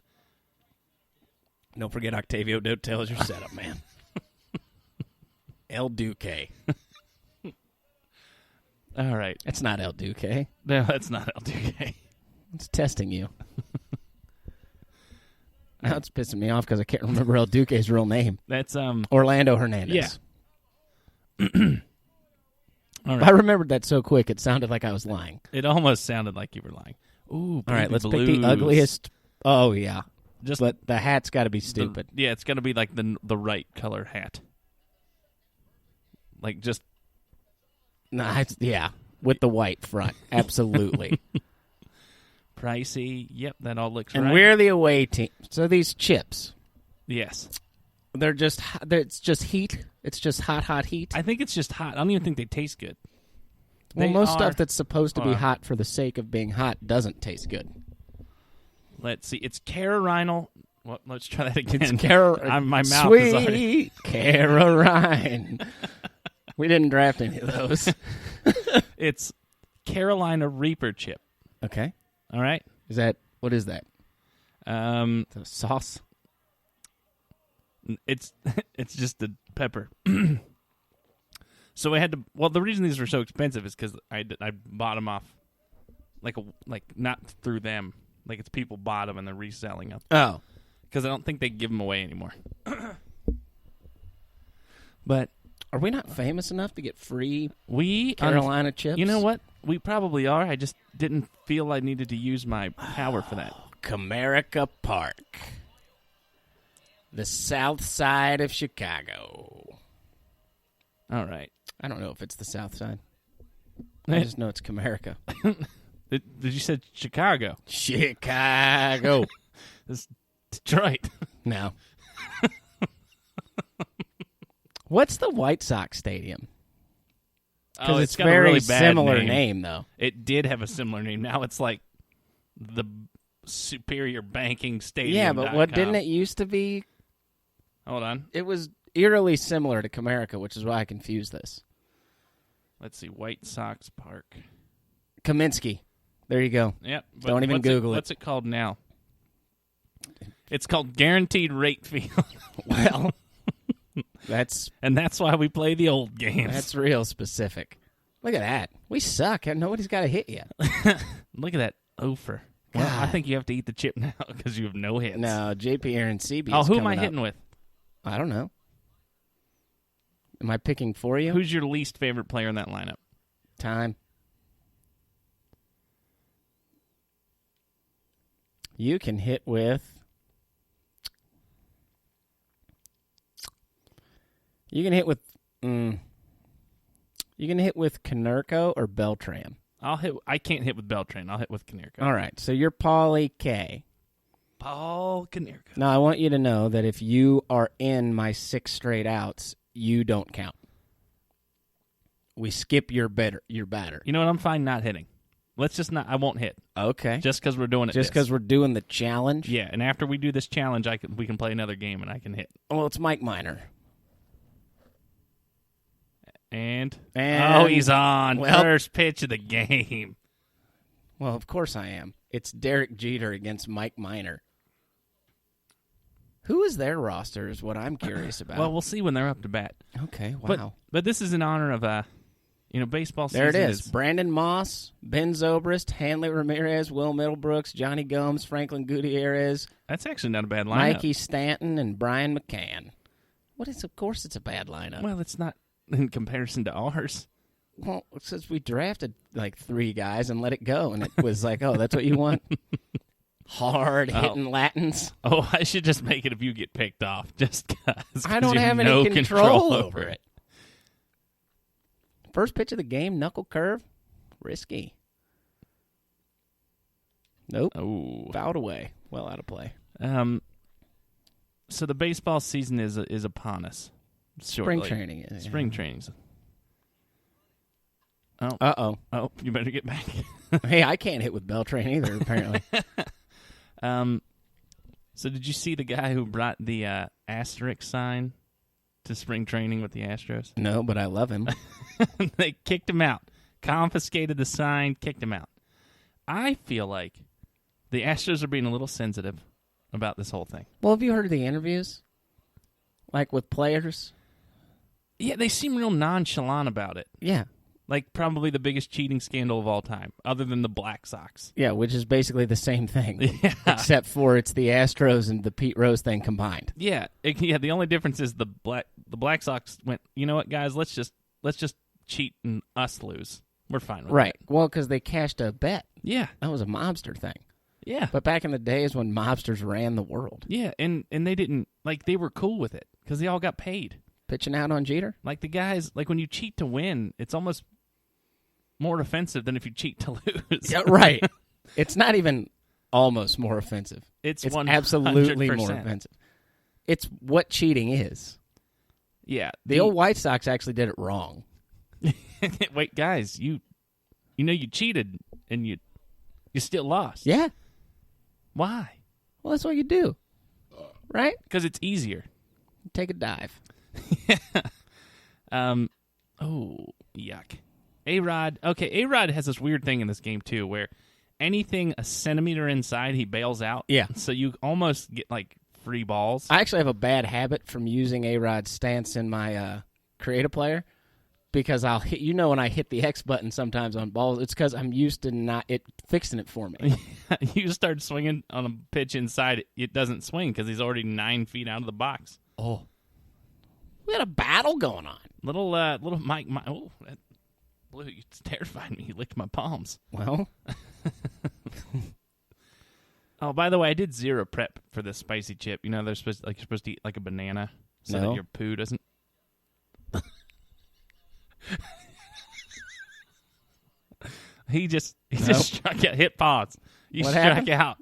Speaker 2: Don't forget Octavio Dotel is your setup, man. El Duque.
Speaker 1: All right.
Speaker 2: That's not El Duque.
Speaker 1: No, that's not LDK.
Speaker 2: It's testing you. Now it's pissing me off because I can't remember El Duque's real name.
Speaker 1: That's
Speaker 2: Orlando Hernandez.
Speaker 1: Yeah. All
Speaker 2: I
Speaker 1: right.
Speaker 2: remembered that so quick it sounded like I was lying.
Speaker 1: It almost sounded like you were lying. Ooh,
Speaker 2: All right,
Speaker 1: baby
Speaker 2: let's
Speaker 1: blues.
Speaker 2: pick the ugliest. Oh, yeah.
Speaker 1: Just
Speaker 2: But the hat's got to be
Speaker 1: the-
Speaker 2: stupid.
Speaker 1: yeah, it's got to be like the right color hat. Like just
Speaker 2: Nah, yeah, with the white front. Absolutely.
Speaker 1: pricey. Yep, that all looks
Speaker 2: And
Speaker 1: right.
Speaker 2: we're the away team. So these chips,
Speaker 1: Yes.
Speaker 2: it's just heat. It's just hot heat.
Speaker 1: I think it's just hot. I don't even think they taste good.
Speaker 2: Well,
Speaker 1: They
Speaker 2: most
Speaker 1: are-
Speaker 2: stuff that's supposed to be
Speaker 1: are.
Speaker 2: hot for the sake of being hot doesn't taste good.
Speaker 1: Let's see. It's Carolina. Well, let's try that again.
Speaker 2: It's
Speaker 1: my mouth
Speaker 2: sweet
Speaker 1: is already.
Speaker 2: Caroline. We didn't draft any of those.
Speaker 1: It's Carolina Reaper chip.
Speaker 2: Okay.
Speaker 1: All right.
Speaker 2: What is that?
Speaker 1: The
Speaker 2: sauce?
Speaker 1: It's just the pepper. So I had to. Well, the reason these were so expensive is because I bought them off, like not through them. Like it's people bought them and they're reselling them.
Speaker 2: Oh.
Speaker 1: Because I don't think they give them away anymore. But
Speaker 2: Are we not famous enough to get free
Speaker 1: we
Speaker 2: Carolina chips?
Speaker 1: You know what? We probably are. I just didn't feel I needed to use my power for that.
Speaker 2: Comerica Park. The south side of Chicago.
Speaker 1: All right.
Speaker 2: I don't know if it's the south side. I just know it's Comerica.
Speaker 1: Did you say Chicago?
Speaker 2: Chicago.
Speaker 1: It's Detroit.
Speaker 2: No. What's the White Sox Stadium? Because it's
Speaker 1: got a
Speaker 2: very
Speaker 1: really bad
Speaker 2: similar name, though.
Speaker 1: It did have a similar name. Now it's like the Superior Banking Stadium.
Speaker 2: Yeah, but what didn't it used to be?
Speaker 1: Hold on.
Speaker 2: It was eerily similar to Comerica, which is why I confused this.
Speaker 1: Let's see. White Sox Park.
Speaker 2: Kaminsky. There you go.
Speaker 1: Yep. But
Speaker 2: Don't even Google it.
Speaker 1: What's it called now? It's called Guaranteed Rate Field.
Speaker 2: Well, that's
Speaker 1: And that's why we play the old games.
Speaker 2: real specific. Look at that. We suck. Nobody's got a hit yet.
Speaker 1: Look at that Ofer. Well, I think you have to eat the chip now because you have no hits.
Speaker 2: No, JP Aaron CB.
Speaker 1: Oh, who am I hitting with?
Speaker 2: I don't know. Am I picking for you?
Speaker 1: Who's your least favorite player in that lineup?
Speaker 2: Time. You can hit with... You can hit with Konerko or Beltran.
Speaker 1: I can't hit with Beltran. I'll hit with Konerko.
Speaker 2: All right, so you're Paulie K.
Speaker 1: Paul Konerko.
Speaker 2: Now, I want you to know that if you are in my 6 straight outs, you don't count. We skip your batter.
Speaker 1: You know what? I'm fine not hitting. Let's just not. I won't hit.
Speaker 2: Okay.
Speaker 1: Just because we're doing it.
Speaker 2: Just because we're doing the challenge?
Speaker 1: Yeah, and after we do this challenge, we can play another game and I can hit.
Speaker 2: Well, it's Mike Minor.
Speaker 1: And he's on. First pitch of the game.
Speaker 2: Well, of course I am. It's Derek Jeter against Mike Minor. Who is their roster is what I'm curious about.
Speaker 1: Well, we'll see when they're up to bat.
Speaker 2: Okay, wow.
Speaker 1: But this is in honor of baseball season.
Speaker 2: There it is. Brandon Moss, Ben Zobrist, Hanley Ramirez, Will Middlebrooks, Johnny Gomes, Franklin Gutierrez.
Speaker 1: That's actually not a bad lineup.
Speaker 2: Mikey Stanton and Brian McCann. Of course it's a bad lineup.
Speaker 1: Well, it's not in comparison to ours.
Speaker 2: Well, since we drafted like 3 guys and let it go, and it was like, oh, that's what you want? Hard-hitting Latins.
Speaker 1: Oh, I should just make it if you get picked off, just because.
Speaker 2: I don't have any control over it. First pitch of the game, knuckle curve, risky. Nope.
Speaker 1: Oh,
Speaker 2: fouled away. Well out of play.
Speaker 1: So the baseball season is upon us. Shortly.
Speaker 2: Spring training is.
Speaker 1: Spring trainings. Oh.
Speaker 2: Uh-oh.
Speaker 1: Oh, you better get back.
Speaker 2: Hey, I can't hit with Beltran either, apparently.
Speaker 1: So did you see the guy who brought the asterisk sign to spring training with the Astros?
Speaker 2: No, but I love him.
Speaker 1: They kicked him out. Confiscated the sign, kicked him out. I feel like the Astros are being a little sensitive about this whole thing.
Speaker 2: Well, have you heard of the interviews? Like with players?
Speaker 1: Yeah, they seem real nonchalant about it.
Speaker 2: Yeah.
Speaker 1: Like probably the biggest cheating scandal of all time, other than the Black Sox.
Speaker 2: Yeah, which is basically the same thing.
Speaker 1: Yeah.
Speaker 2: Except for it's the Astros and the Pete Rose thing combined.
Speaker 1: Yeah. The only difference is the Black Sox went, you know what, guys, let's just cheat and us lose. We're fine with
Speaker 2: right.
Speaker 1: that.
Speaker 2: Well, because they cashed a bet.
Speaker 1: Yeah.
Speaker 2: That was a mobster thing.
Speaker 1: Yeah.
Speaker 2: But back in the days when mobsters ran the world.
Speaker 1: Yeah, and they didn't, they were cool with it because they all got paid.
Speaker 2: Pitching out on Jeter?
Speaker 1: Like the guys, when you cheat to win, it's almost more offensive than if you cheat to lose.
Speaker 2: Yeah, right. It's not even almost more offensive.
Speaker 1: It's
Speaker 2: absolutely more offensive. It's what cheating is.
Speaker 1: Yeah.
Speaker 2: The old White Sox actually did it wrong.
Speaker 1: Wait, guys, you cheated and you still lost.
Speaker 2: Yeah.
Speaker 1: Why?
Speaker 2: Well, that's what you do. Right?
Speaker 1: Because it's easier.
Speaker 2: Take a dive.
Speaker 1: Oh, yuck. A-Rod. Okay, A-Rod has this weird thing in this game, too, where anything a centimeter inside, he bails out.
Speaker 2: Yeah.
Speaker 1: So you almost get, free balls.
Speaker 2: I actually have a bad habit from using A-Rod's stance in my creative player because I'll hit, when I hit the X button sometimes on balls, it's because I'm used to not fixing it for me.
Speaker 1: You start swinging on a pitch inside, it doesn't swing because he's already 9 feet out of the box.
Speaker 2: Oh. We had a battle going on.
Speaker 1: Little Mike. Oh, that blue, it's terrifying me. He licked my palms.
Speaker 2: Well.
Speaker 1: Oh, by the way, I did zero prep for this spicy chip. You know, you're supposed to eat like a banana so that your poo doesn't. He just struck out. Hit pause. You struck out.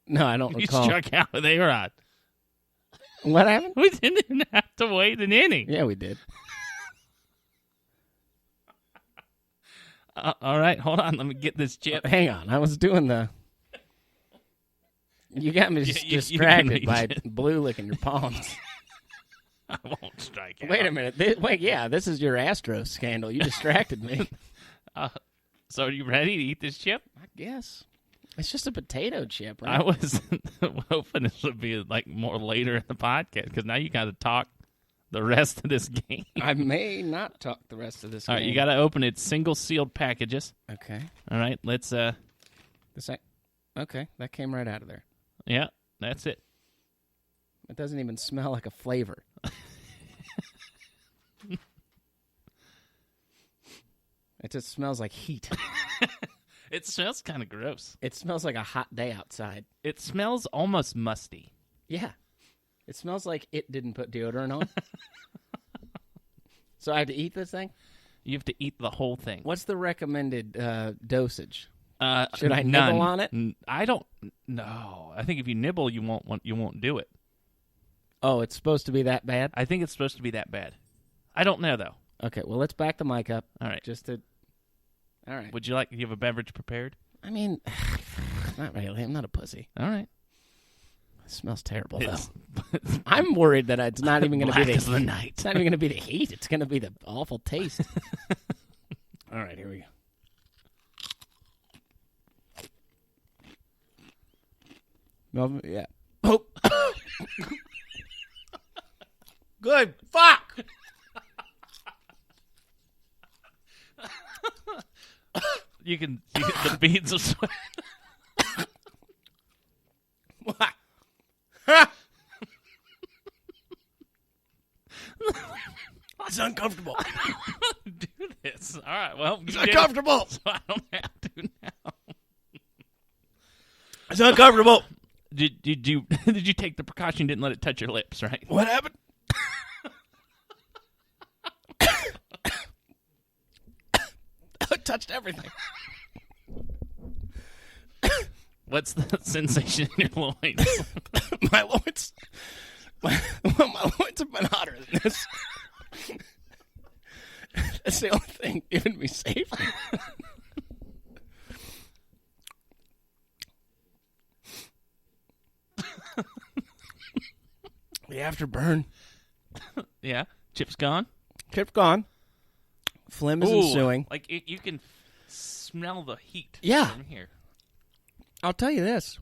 Speaker 2: No, I don't recall.
Speaker 1: You struck out with A-Rod.
Speaker 2: What happened?
Speaker 1: We didn't even have to wait an inning.
Speaker 2: Yeah, we did.
Speaker 1: All right, hold on. Let me get this chip.
Speaker 2: Hang on. I was doing the... You got me distracted by blue licking your palms.
Speaker 1: I won't strike out.
Speaker 2: Wait a minute. This is your Astros scandal. You distracted me.
Speaker 1: So are you ready to eat this chip?
Speaker 2: I guess. It's just a potato chip, right?
Speaker 1: I was hoping this would be more later in the podcast because now you got to talk the rest of this game.
Speaker 2: I may not talk the rest of this game.
Speaker 1: All right, you got to open its single sealed packages.
Speaker 2: Okay.
Speaker 1: All right, let's.
Speaker 2: Okay, that came right out of there.
Speaker 1: Yeah, that's it.
Speaker 2: It doesn't even smell like a flavor. It just smells like heat.
Speaker 1: It smells kind of gross.
Speaker 2: It smells like a hot day outside.
Speaker 1: It smells almost musty.
Speaker 2: Yeah. It smells like it didn't put deodorant on. So I have to eat this thing?
Speaker 1: You have to eat the whole thing.
Speaker 2: What's the recommended dosage? Should I
Speaker 1: none.
Speaker 2: nibble on it?
Speaker 1: I don't. No, I think if you nibble, you won't do it.
Speaker 2: Oh, it's supposed to be that bad?
Speaker 1: I think it's supposed to be that bad. I don't know though.
Speaker 2: Okay, well let's back the mic up.
Speaker 1: All right.
Speaker 2: All right.
Speaker 1: Would you have a beverage prepared?
Speaker 2: I mean, not really. I'm not a pussy.
Speaker 1: All right.
Speaker 2: It smells terrible though. I'm worried that it's not even going to be
Speaker 1: the night.
Speaker 2: It's not even going to be the heat. It's going to be the awful taste. All right, here we go. No, yeah. Oh. Good. Fuck.
Speaker 1: You can get the beads of sweat.
Speaker 2: It's uncomfortable.
Speaker 1: Do this. All right. Well,
Speaker 2: It's uncomfortable.
Speaker 1: So I don't have to now.
Speaker 2: It's uncomfortable.
Speaker 1: Did you take the precaution? You didn't let it touch your lips, right?
Speaker 2: What happened? It touched everything.
Speaker 1: What's the sensation in your loins?
Speaker 2: My loins. My loins have been hotter than this. That's the only thing keeping me safe. The afterburn.
Speaker 1: Yeah. Chip's gone?
Speaker 2: Chip's gone. Phlegm is ensuing.
Speaker 1: Like, you can smell the heat from here.
Speaker 2: I'll tell you this.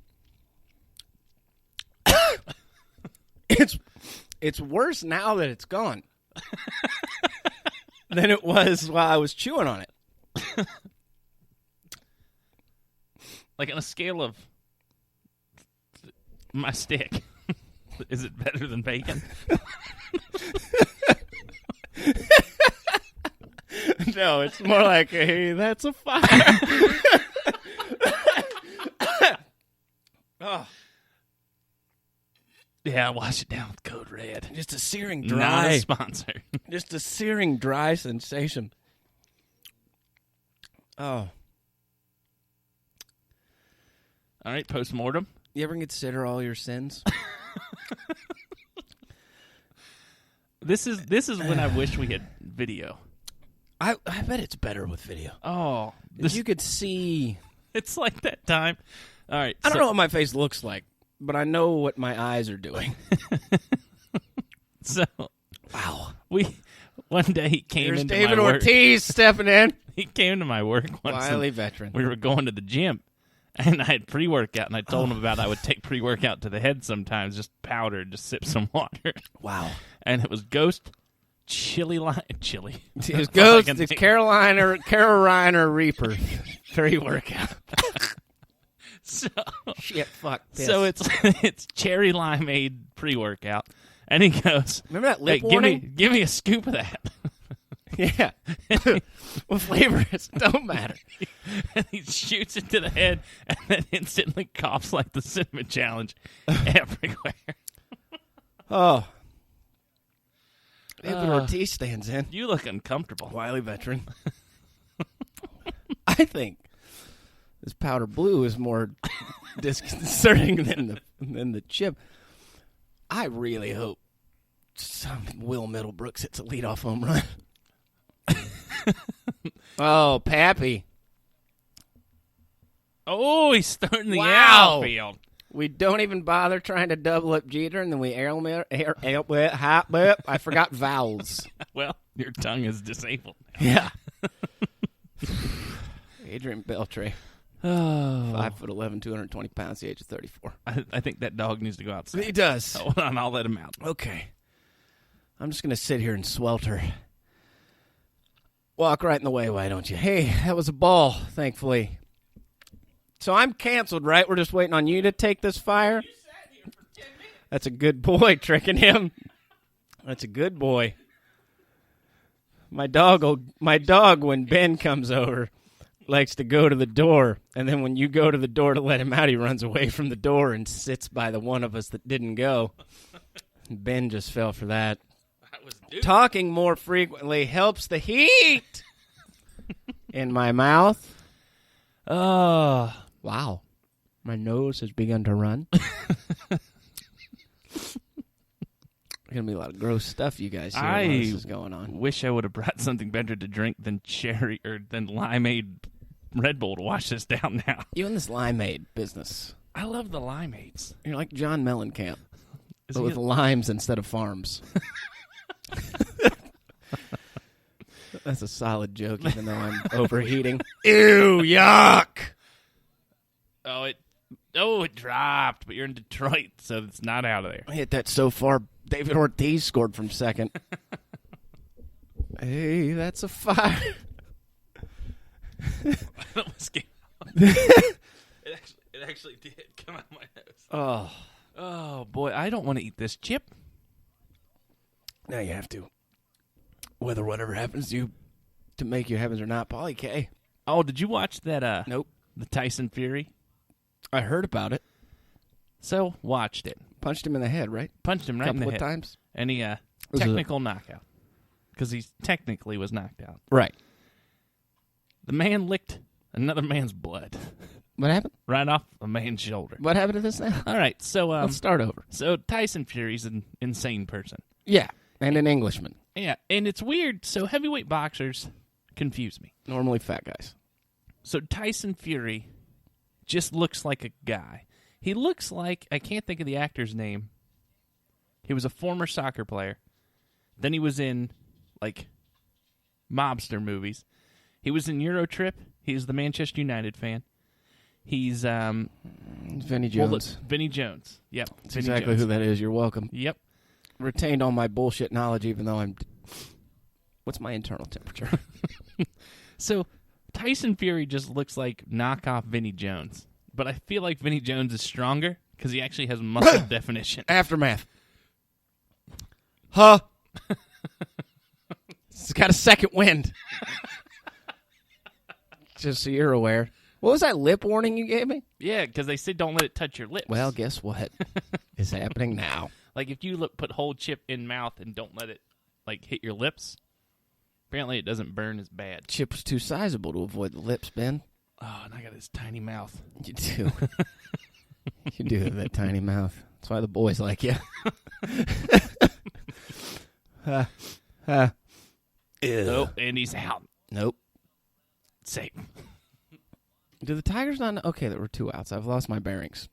Speaker 2: It's worse now that it's gone than it was while I was chewing on it.
Speaker 1: Like, on a scale of my stick, is it better than bacon?
Speaker 2: No, it's more like, hey, that's a fire. Oh.
Speaker 1: Yeah, wash it down with Code Red.
Speaker 2: Just a searing
Speaker 1: Not
Speaker 2: dry.
Speaker 1: a sponsor.
Speaker 2: Just a searing dry sensation. Oh.
Speaker 1: All right, post-mortem.
Speaker 2: You ever consider all your sins?
Speaker 1: This is when I wish we had video.
Speaker 2: I bet it's better with video.
Speaker 1: Oh.
Speaker 2: If you could see.
Speaker 1: It's like that time. All right.
Speaker 2: I don't know what my face looks like, but I know what my eyes are doing.
Speaker 1: So,
Speaker 2: wow.
Speaker 1: One day he came
Speaker 2: Here's
Speaker 1: into
Speaker 2: David
Speaker 1: my work.
Speaker 2: Ortiz stepping in.
Speaker 1: He came to my work once.
Speaker 2: Wily veteran.
Speaker 1: We were going to the gym, and I had pre-workout, and I told him about I would take pre-workout to the head sometimes, just powder, just sip some water.
Speaker 2: Wow.
Speaker 1: And it was Ghost chili.
Speaker 2: It's Ghost. It's Carolina Reaper pre-workout.
Speaker 1: So
Speaker 2: shit, fuck. Piss.
Speaker 1: So it's cherry limeade pre-workout, and he goes,
Speaker 2: "Remember that lip
Speaker 1: hey,
Speaker 2: warning?
Speaker 1: Give me a scoop of that."
Speaker 2: Yeah. What flavor is? Don't matter.
Speaker 1: And he shoots it to the head, and then instantly coughs like the cinnamon challenge everywhere.
Speaker 2: Oh. David Ortiz stands in.
Speaker 1: You look uncomfortable.
Speaker 2: Wily veteran. I think this powder blue is more disconcerting than the chip. I really hope some Will Middlebrooks hits a leadoff home run. Oh, Pappy.
Speaker 1: Oh, he's starting the
Speaker 2: Wow.
Speaker 1: outfield.
Speaker 2: We don't even bother trying to double up Jeter, and then we I forgot vowels.
Speaker 1: Well, your tongue is disabled.
Speaker 2: Yeah. Adrian Beltre.
Speaker 1: Oh.
Speaker 2: 5'11", 220 pounds, the age of 34.
Speaker 1: I think that dog needs to go outside.
Speaker 2: He does.
Speaker 1: Hold on, I'll let him out.
Speaker 2: Okay. I'm just going to sit here and swelter. Walk right in the way, why don't you? Hey, that was a ball, thankfully. So I'm canceled, right? We're just waiting on you to take this fire?
Speaker 1: You sat here for 10 minutes.
Speaker 2: That's a good boy, tricking him. That's a good boy. My dog, when Ben comes over, likes to go to the door, and then when you go to the door to let him out, he runs away from the door and sits by the one of us that didn't go. Ben just fell for that. Talking more frequently helps the heat in my mouth. Oh, wow. My nose has begun to run. Going to be a lot of gross stuff you guys see while this is going on.
Speaker 1: Wish I would have brought something better to drink than cherry or than limeade Red Bull to wash this down now.
Speaker 2: You in this limeade business.
Speaker 1: I love the limeades.
Speaker 2: You're like John Mellencamp, but with limes instead of farms. That's a solid joke, even though I'm overheating. Ew, yuck!
Speaker 1: Oh, it dropped, but you're in Detroit, so it's not out of there.
Speaker 2: I hit that so far, David Ortiz scored from second. Hey, that's a fire.
Speaker 1: It actually did come out my nose. Oh, boy, I don't want to eat this chip.
Speaker 2: Now you have to. Whether whatever happens to you to make you heavens or not, Paulie K.
Speaker 1: Oh, did you watch that?
Speaker 2: Nope.
Speaker 1: The Tyson Fury?
Speaker 2: I heard about it.
Speaker 1: So, watched it.
Speaker 2: Punched him in the head, right?
Speaker 1: Punched him right in the head.
Speaker 2: Couple of times.
Speaker 1: And he, technical knockout. Because he technically was knocked out.
Speaker 2: Right.
Speaker 1: The man licked another man's blood.
Speaker 2: What happened?
Speaker 1: Right off a man's shoulder.
Speaker 2: What happened to this now?
Speaker 1: All right, so...
Speaker 2: let's start over.
Speaker 1: So, Tyson Fury's an insane person.
Speaker 2: Yeah, and an Englishman.
Speaker 1: Yeah, and it's weird. So, heavyweight boxers confuse me.
Speaker 2: Normally fat guys.
Speaker 1: So, Tyson Fury just looks like a guy. He looks like... I can't think of the actor's name. He was a former soccer player. Then he was in, like, mobster movies. He was in Eurotrip. He's the Manchester United fan. He's
Speaker 2: Vinnie Jones.
Speaker 1: Vinnie Jones. Yep.
Speaker 2: That's exactly who that is. You're welcome.
Speaker 1: Yep.
Speaker 2: Retained all my bullshit knowledge, even though I'm... What's my internal temperature?
Speaker 1: So, Tyson Fury just looks like knockoff Vinnie Jones. But I feel like Vinnie Jones is stronger because he actually has muscle definition.
Speaker 2: Aftermath. Huh? It's got a second wind. Just so you're aware. What was that lip warning you gave me?
Speaker 1: Yeah, because they said don't let it touch your lips.
Speaker 2: Well, guess what is happening now?
Speaker 1: Like if you put whole chip in mouth and don't let it like hit your lips, apparently it doesn't burn as bad.
Speaker 2: Chip was too sizable to avoid the lips, Ben.
Speaker 1: Oh, and I got this tiny mouth.
Speaker 2: You do. You do have that tiny mouth. That's why the boys like you.
Speaker 1: Oh, and he's out.
Speaker 2: Nope.
Speaker 1: Safe.
Speaker 2: Do the Tigers not... Okay, there were 2 outs. I've lost my bearings.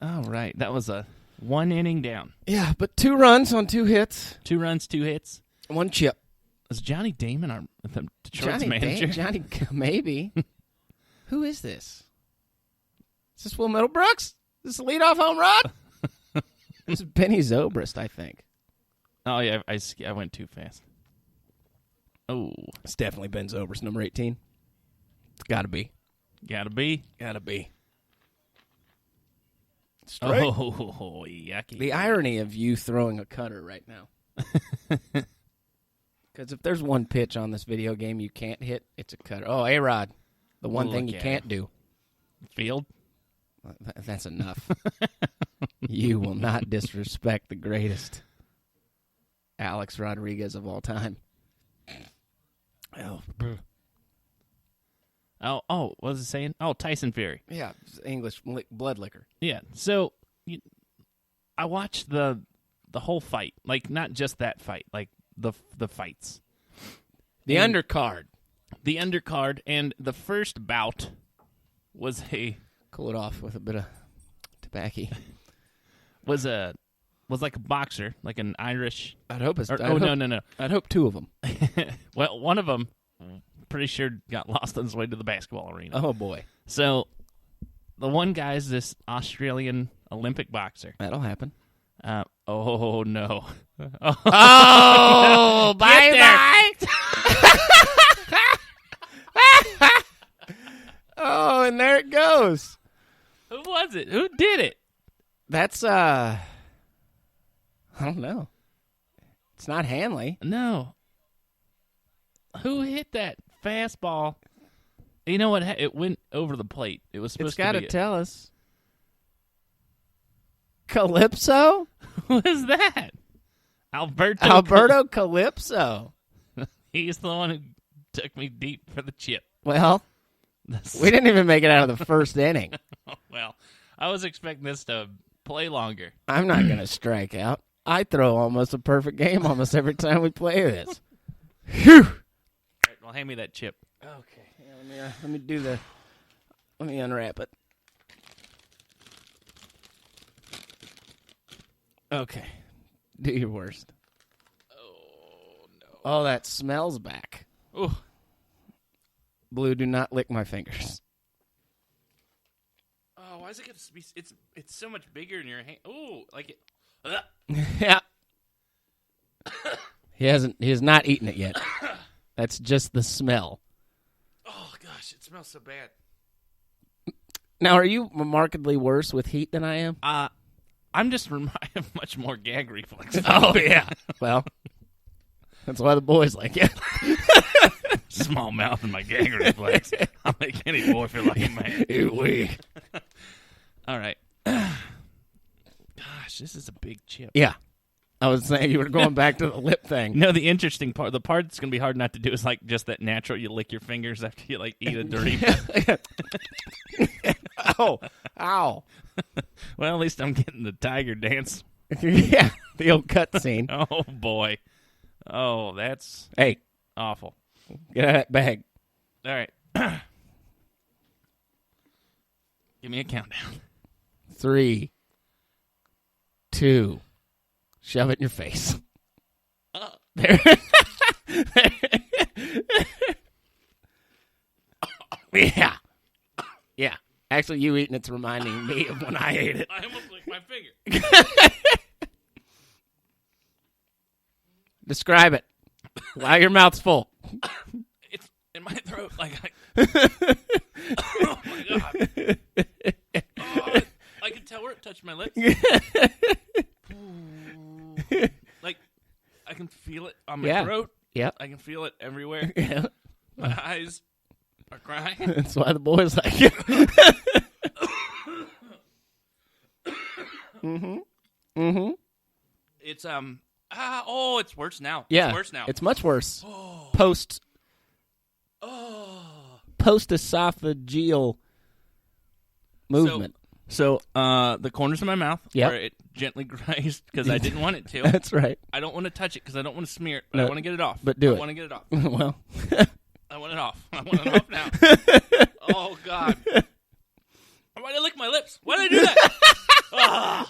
Speaker 1: Oh, right. That was a 1 inning down.
Speaker 2: Yeah, but 2 runs on 2 hits.
Speaker 1: 2 runs, 2 hits.
Speaker 2: 1 chip.
Speaker 1: Was Johnny Damon the Detroit's manager?
Speaker 2: Johnny, maybe. Who is this? Is this Will Middlebrooks? Is this a leadoff home run? This is Benny Zobrist, I think.
Speaker 1: Oh, yeah, I went too fast. Oh.
Speaker 2: It's definitely Ben Zobrist, number 18. It's got to be.
Speaker 1: Gotta be.
Speaker 2: Gotta be.
Speaker 1: Straight. Oh, yucky.
Speaker 2: The irony of you throwing a cutter right now. Because if there's one pitch on this video game you can't hit, it's a cutter. Oh, A-Rod. The one thing you can't do.
Speaker 1: Field?
Speaker 2: That's enough. You will not disrespect the greatest Alex Rodriguez of all time.
Speaker 1: Oh, what was it saying? Oh, Tyson Fury.
Speaker 2: Yeah, English blood liquor.
Speaker 1: Yeah, so I watched the whole fight. Like, not just that fight, like the fights.
Speaker 2: The undercard.
Speaker 1: The undercard, and the first bout was
Speaker 2: Cool it off with a bit of tobacco.
Speaker 1: was like a boxer, like an Irish.
Speaker 2: I'd hope it's...
Speaker 1: No.
Speaker 2: I'd hope 2 of them.
Speaker 1: Well, one of them, pretty sure, got lost on his way to the basketball arena.
Speaker 2: Oh, boy.
Speaker 1: So, the one guy's this Australian Olympic boxer.
Speaker 2: That'll happen.
Speaker 1: Oh, no.
Speaker 2: Oh, bye-bye. Oh, and there it goes.
Speaker 1: Who was it? Who did it?
Speaker 2: That's, I don't know. It's not Hanley.
Speaker 1: No. Who hit that fastball? You know what? It went over the plate. It was supposed
Speaker 2: It's got
Speaker 1: to
Speaker 2: to
Speaker 1: be.
Speaker 2: tell us. Calypso?
Speaker 1: Who is that?
Speaker 2: Alberto Calypso.
Speaker 1: He's the one who took me deep for the chip.
Speaker 2: Well, we didn't even make it out of the first inning.
Speaker 1: Well, I was expecting this to play longer.
Speaker 2: I'm not going to strike out. I throw almost a perfect game almost every time we play this. Whew.
Speaker 1: All right, well, hand me that chip.
Speaker 2: Okay. Yeah, let me unwrap it. Okay. Do your worst.
Speaker 1: Oh, no.
Speaker 2: Oh, that smells back.
Speaker 1: Ooh.
Speaker 2: Blue, do not lick my fingers.
Speaker 1: Oh, why is it going to be... It's so much bigger in your hand. Ooh, like it...
Speaker 2: Yeah. He has not eaten it yet. That's just the smell.
Speaker 1: Oh, gosh, it smells so bad.
Speaker 2: Now, are you markedly worse with heat than I am?
Speaker 1: I'm just I have much more gag reflex.
Speaker 2: Oh, yeah. Well, that's why the boys like it.
Speaker 1: Small mouth and my gag reflex. I'll make any boy feel like a man.
Speaker 2: Ooh-wee.
Speaker 1: All right. Gosh, this is a big chip.
Speaker 2: Yeah. I was saying you were going back to the lip thing.
Speaker 1: No, the interesting part, the part that's going to be hard not to do is like just that natural, you lick your fingers after you like eat a dirty.
Speaker 2: Oh, ow.
Speaker 1: Well, at least I'm getting the tiger dance.
Speaker 2: Yeah, the old cut scene.
Speaker 1: Oh, boy. Oh, that's
Speaker 2: Hey,
Speaker 1: awful.
Speaker 2: get out of that bag.
Speaker 1: All right. Give me a countdown.
Speaker 2: 3, 2, shove it in your face. There. Yeah. Yeah. Actually, you eating it's reminding me of when I ate it.
Speaker 1: I almost licked my finger.
Speaker 2: Describe it. While your mouth's full.
Speaker 1: It's in my throat. Like, oh, my God. Oh, I can tell where it touched my lips. Like, I can feel it on my throat.
Speaker 2: Yep.
Speaker 1: I can feel it everywhere.
Speaker 2: Yeah.
Speaker 1: My eyes are crying.
Speaker 2: That's why the boys like it. Mm-hmm.
Speaker 1: It's it's worse now.
Speaker 2: Yeah.
Speaker 1: It's worse now.
Speaker 2: It's much worse.
Speaker 1: Oh.
Speaker 2: Post-esophageal movement.
Speaker 1: So the corners of my mouth
Speaker 2: Yep.
Speaker 1: where it gently grazed because I didn't want it to.
Speaker 2: That's right.
Speaker 1: I don't want to touch it because I don't want to smear it, but
Speaker 2: No,
Speaker 1: I want to get it off.
Speaker 2: but do
Speaker 1: I
Speaker 2: it.
Speaker 1: want to get it off.
Speaker 2: Well.
Speaker 1: I want it off. I want it off now. Oh, God. Why did I lick my lips? Why did I do that? Ah.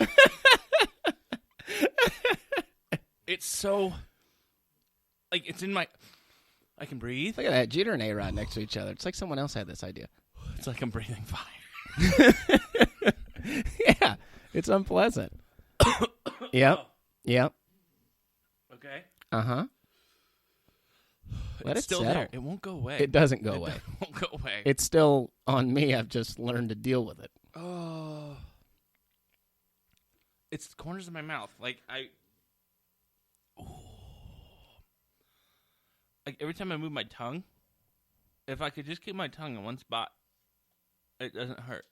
Speaker 1: It's so... Like, it's in my... I can breathe.
Speaker 2: Look at that. Jeter and A-Rod next to each other. It's like someone else had this idea.
Speaker 1: It's like I'm breathing fire.
Speaker 2: Yeah. It's unpleasant. Yep. Yep.
Speaker 1: Okay.
Speaker 2: Uh-huh. Let
Speaker 1: It's
Speaker 2: it
Speaker 1: still
Speaker 2: settle.
Speaker 1: there. It won't go away.
Speaker 2: It doesn't go away.
Speaker 1: It won't go away.
Speaker 2: It's still on me. I've just learned to deal with it.
Speaker 1: Oh. It's the corners of my mouth. Like, like, every time I move my tongue, if I could just keep my tongue in one spot, it doesn't hurt.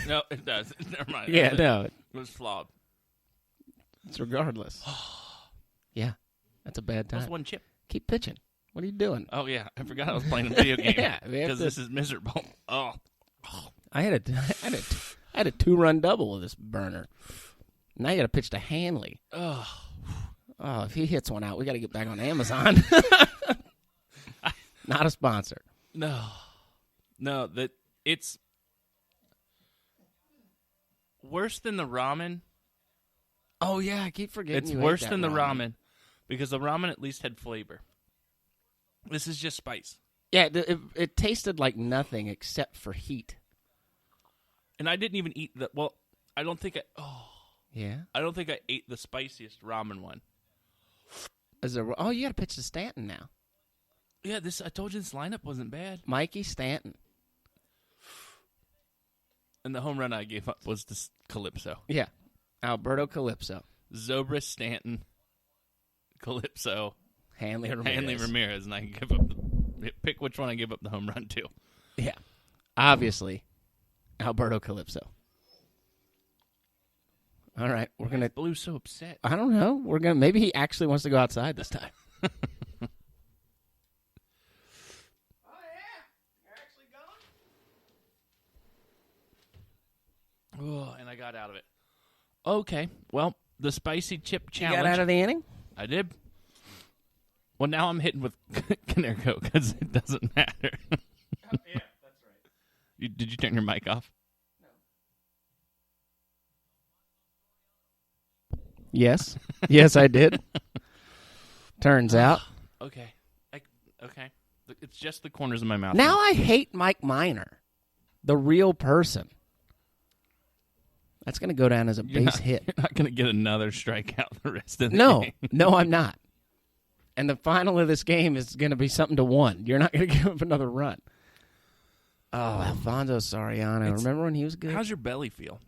Speaker 1: No, it does. Never mind.
Speaker 2: Yeah, no.
Speaker 1: It was flawed.
Speaker 2: It's regardless. Yeah. That's a bad time.
Speaker 1: That's one chip.
Speaker 2: Keep pitching. What are you doing?
Speaker 1: Oh, yeah. I forgot I was playing a video game.
Speaker 2: Yeah, we have
Speaker 1: Because
Speaker 2: to-
Speaker 1: this is miserable. Oh.
Speaker 2: I had a 2-run double with this burner. Now you got to pitch to Hanley.
Speaker 1: Oh.
Speaker 2: Oh, if he hits one out, we got to get back on Amazon. Not a sponsor.
Speaker 1: No, that it's worse than the ramen.
Speaker 2: Oh yeah, I keep forgetting.
Speaker 1: It's
Speaker 2: you ate
Speaker 1: worse
Speaker 2: that
Speaker 1: than the ramen because the ramen at least had flavor. This is just spice,
Speaker 2: Yeah, it tasted like nothing except for heat.
Speaker 1: and I didn't even eat the. Well, I don't think I. Oh,
Speaker 2: Yeah.
Speaker 1: I don't think I ate the spiciest ramen one.
Speaker 2: Is there? Oh, you got to pitch to Stanton now.
Speaker 1: Yeah, I told you this lineup wasn't bad.
Speaker 2: Mikey Stanton.
Speaker 1: And the home run I gave up was this Calypso.
Speaker 2: Yeah. Alberto Calypso.
Speaker 1: Zobrist, Stanton, Calypso,
Speaker 2: Hanley
Speaker 1: Ramirez, and I can give up pick which one I give up the home run to.
Speaker 2: Yeah. Obviously, Alberto Calypso. All right, we're gonna.
Speaker 1: Blue's so upset.
Speaker 2: I don't know. We're gonna. Maybe he actually wants to go outside this time. Oh
Speaker 1: yeah, you're actually going. Oh, and I got out of it. Okay, well, the spicy chip challenge.
Speaker 2: You got out of the inning?
Speaker 1: I did. Well, now I'm hitting with Canerco because it doesn't matter. Yeah, that's right. Did you turn your mic off?
Speaker 2: Yes. Yes, I did. Turns out.
Speaker 1: Okay. Okay. It's just the corners of my mouth.
Speaker 2: Now I hate Mike Minor, the real person. That's going to go down as a base hit.
Speaker 1: You're not going to get another strikeout the rest of the game.
Speaker 2: No, I'm not. And the final of this game is going to be something to 1. You're not going to give up another run. Oh, Alfonso Soriano. Remember when he was good?
Speaker 1: How's your belly feel?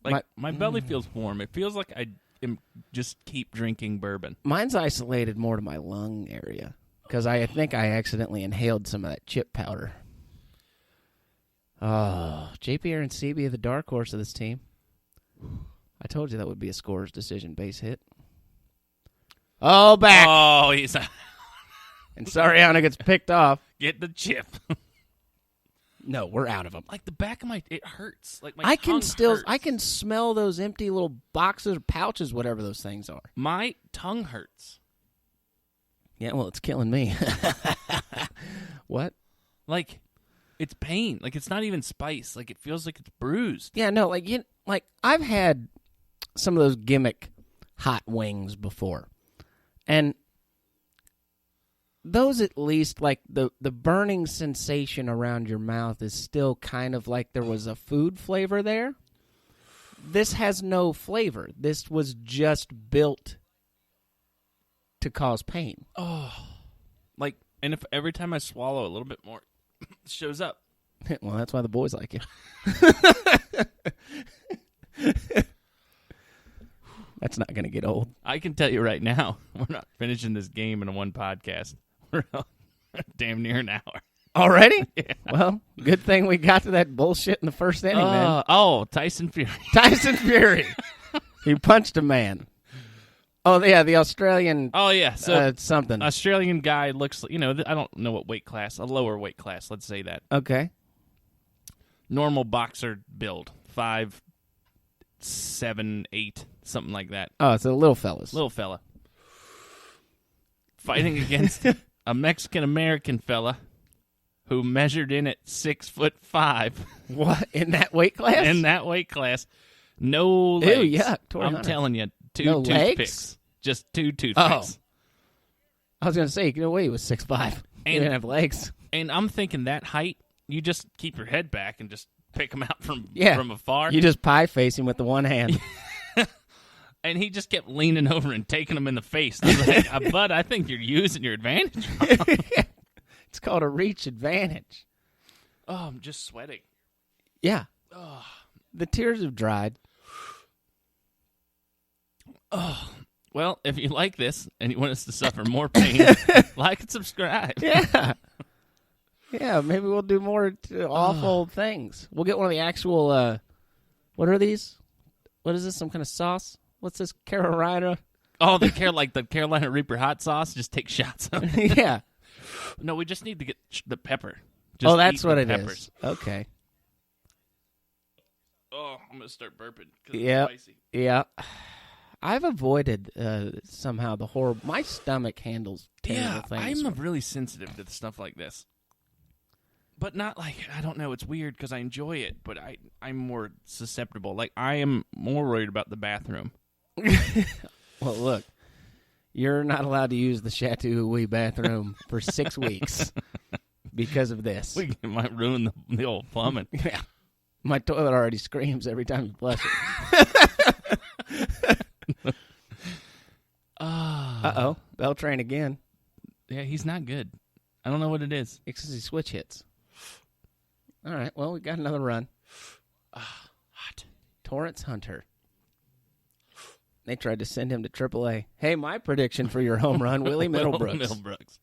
Speaker 1: Like my belly feels warm. It feels like I am just keep drinking bourbon.
Speaker 2: Mine's isolated more to my lung area because I think I accidentally inhaled some of that chip powder. Oh, JP Arencibia, the dark horse of this team. I told you that would be a scorer's decision base hit. Oh, back.
Speaker 1: Oh, he's
Speaker 2: and Soriano gets picked off.
Speaker 1: Get the chip.
Speaker 2: No, we're out of them.
Speaker 1: Like the back of it hurts. Like my
Speaker 2: I
Speaker 1: tongue hurts.
Speaker 2: I can smell those empty little boxes or pouches, whatever those things are.
Speaker 1: My tongue hurts.
Speaker 2: Yeah, well, it's killing me. What?
Speaker 1: Like, it's pain. Like, it's not even spice. Like, it feels like it's bruised.
Speaker 2: Yeah, no, like I've had some of those gimmick hot wings before. And those at least, like, the burning sensation around your mouth is still kind of like there was a food flavor there. This has no flavor. This was just built to cause pain.
Speaker 1: Oh. Like, and if every time I swallow a little bit more, it shows up.
Speaker 2: Well, that's why the boys like you. That's not going to get old.
Speaker 1: I can tell you right now, we're not finishing this game in one podcast. We're damn near an hour.
Speaker 2: Already?
Speaker 1: Yeah.
Speaker 2: Well, good thing we got to that bullshit in the first inning, man.
Speaker 1: Oh, Tyson Fury.
Speaker 2: Tyson Fury. He punched a man. Oh, yeah, the Australian.
Speaker 1: Oh, yeah. So
Speaker 2: something.
Speaker 1: Australian guy looks, I don't know what weight class, a lower weight class, let's say that.
Speaker 2: Okay.
Speaker 1: Normal boxer build, 5, 7, 8, something like that.
Speaker 2: Oh, it's a little fellas.
Speaker 1: Little fella. Fighting against a Mexican-American fella who measured in at 6'5".
Speaker 2: What? In that weight class?
Speaker 1: In that weight class. No legs.
Speaker 2: Ew, yuck.
Speaker 1: I'm telling you, 2
Speaker 2: no
Speaker 1: toothpicks.
Speaker 2: Legs?
Speaker 1: Just 2 toothpicks.
Speaker 2: Oh. I was going to say, no way he was 6'5". He didn't have legs.
Speaker 1: And I'm thinking that height, you just keep your head back and just pick him out from afar.
Speaker 2: You just pie face him with the one hand.
Speaker 1: And he just kept leaning over and taking him in the face. I was like, Bud, I think you're using your advantage.
Speaker 2: It's called a reach advantage.
Speaker 1: Oh, I'm just sweating.
Speaker 2: Yeah.
Speaker 1: Oh.
Speaker 2: The tears have dried.
Speaker 1: Oh. Well, if you like this and you want us to suffer more pain, like and subscribe.
Speaker 2: Yeah. Yeah, maybe we'll do more awful things. We'll get one of the actual, what are these? What is this, some kind of sauce? What's this, Carolina?
Speaker 1: Oh, the Carolina Reaper hot sauce? Just take shots of it.
Speaker 2: Yeah.
Speaker 1: No, we just need to get the pepper. Just
Speaker 2: that's what it
Speaker 1: peppers.
Speaker 2: is. Okay.
Speaker 1: Oh, I'm going to start burping because
Speaker 2: Yeah.
Speaker 1: it's spicy.
Speaker 2: Yeah. I've avoided somehow the horror. My stomach handles terrible things.
Speaker 1: I'm really sensitive to stuff like this. But not like, I don't know, it's weird because I enjoy it, but I'm more susceptible. Like, I am more worried about the bathroom.
Speaker 2: Well, look, you're not allowed to use the Chateau bathroom for 6 weeks because of this.
Speaker 1: We might ruin the old plumbing.
Speaker 2: Yeah. My toilet already screams every time you flush it. Uh-oh. Beltran again.
Speaker 1: Yeah, he's not good. I don't know what it is.
Speaker 2: It's because he switch hits. All right, well, we got another run.
Speaker 1: Hot.
Speaker 2: Torrance Hunter. They tried to send him to AAA. Hey, my prediction for your home run, Willie Middlebrooks.
Speaker 1: Middlebrooks.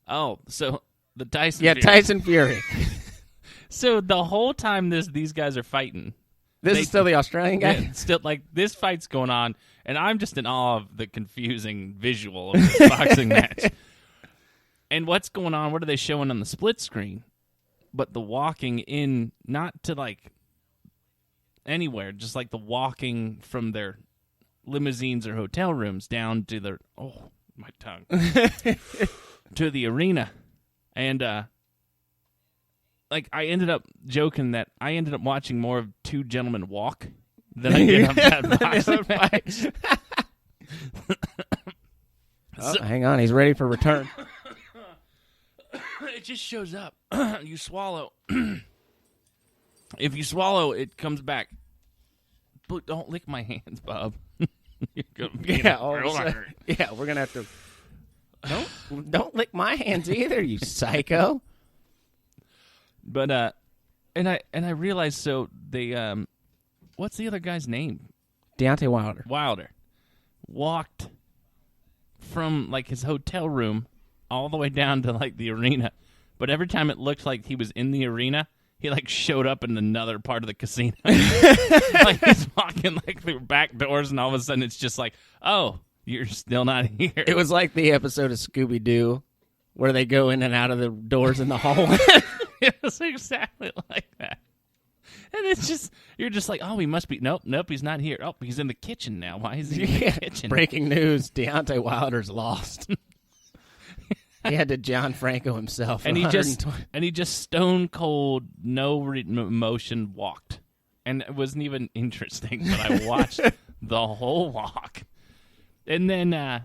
Speaker 1: Oh, so the Tyson
Speaker 2: Yeah,
Speaker 1: Fury.
Speaker 2: Tyson Fury.
Speaker 1: So the whole time these guys are fighting.
Speaker 2: This is still the Australian guy?
Speaker 1: Yeah, still, like, this fight's going on, and I'm just in awe of the confusing visual of this boxing match. And what's going on? What are they showing on the split screen? But the walking in, not to, like, anywhere, just, like, the walking from their limousines or hotel rooms down to their, oh, my tongue, to the arena. And, like, I ended up joking that I ended up watching more of two gentlemen walk than I did of that boxing match.
Speaker 2: Hang on, he's ready for return.
Speaker 1: It just shows up. You swallow. If you swallow, it comes back. But don't lick my hands, Bob. You're gonna be
Speaker 2: yeah, we're gonna have to. Don't lick my hands either, you psycho.
Speaker 1: But and I realized, so they what's the other guy's name?
Speaker 2: Deontay Wilder.
Speaker 1: Wilder walked from, like, his hotel room all the way down to, like, the arena. But every time it looked like he was in the arena, he, like, showed up in another part of the casino. Like, he's walking, like, through back doors, and all of a sudden it's just like, oh, you're still not here.
Speaker 2: It was like the episode of Scooby-Doo where they go in and out of the doors in the hallway.
Speaker 1: It was exactly like that. And it's just, you're just like, oh, he must be, nope, he's not here. Oh, he's in the kitchen now. Why is he in the kitchen?
Speaker 2: Breaking news, Deontay Wilder's lost. He had to John Franco himself.
Speaker 1: And he just stone cold, no emotion walked. And it wasn't even interesting, but I watched the whole walk. And then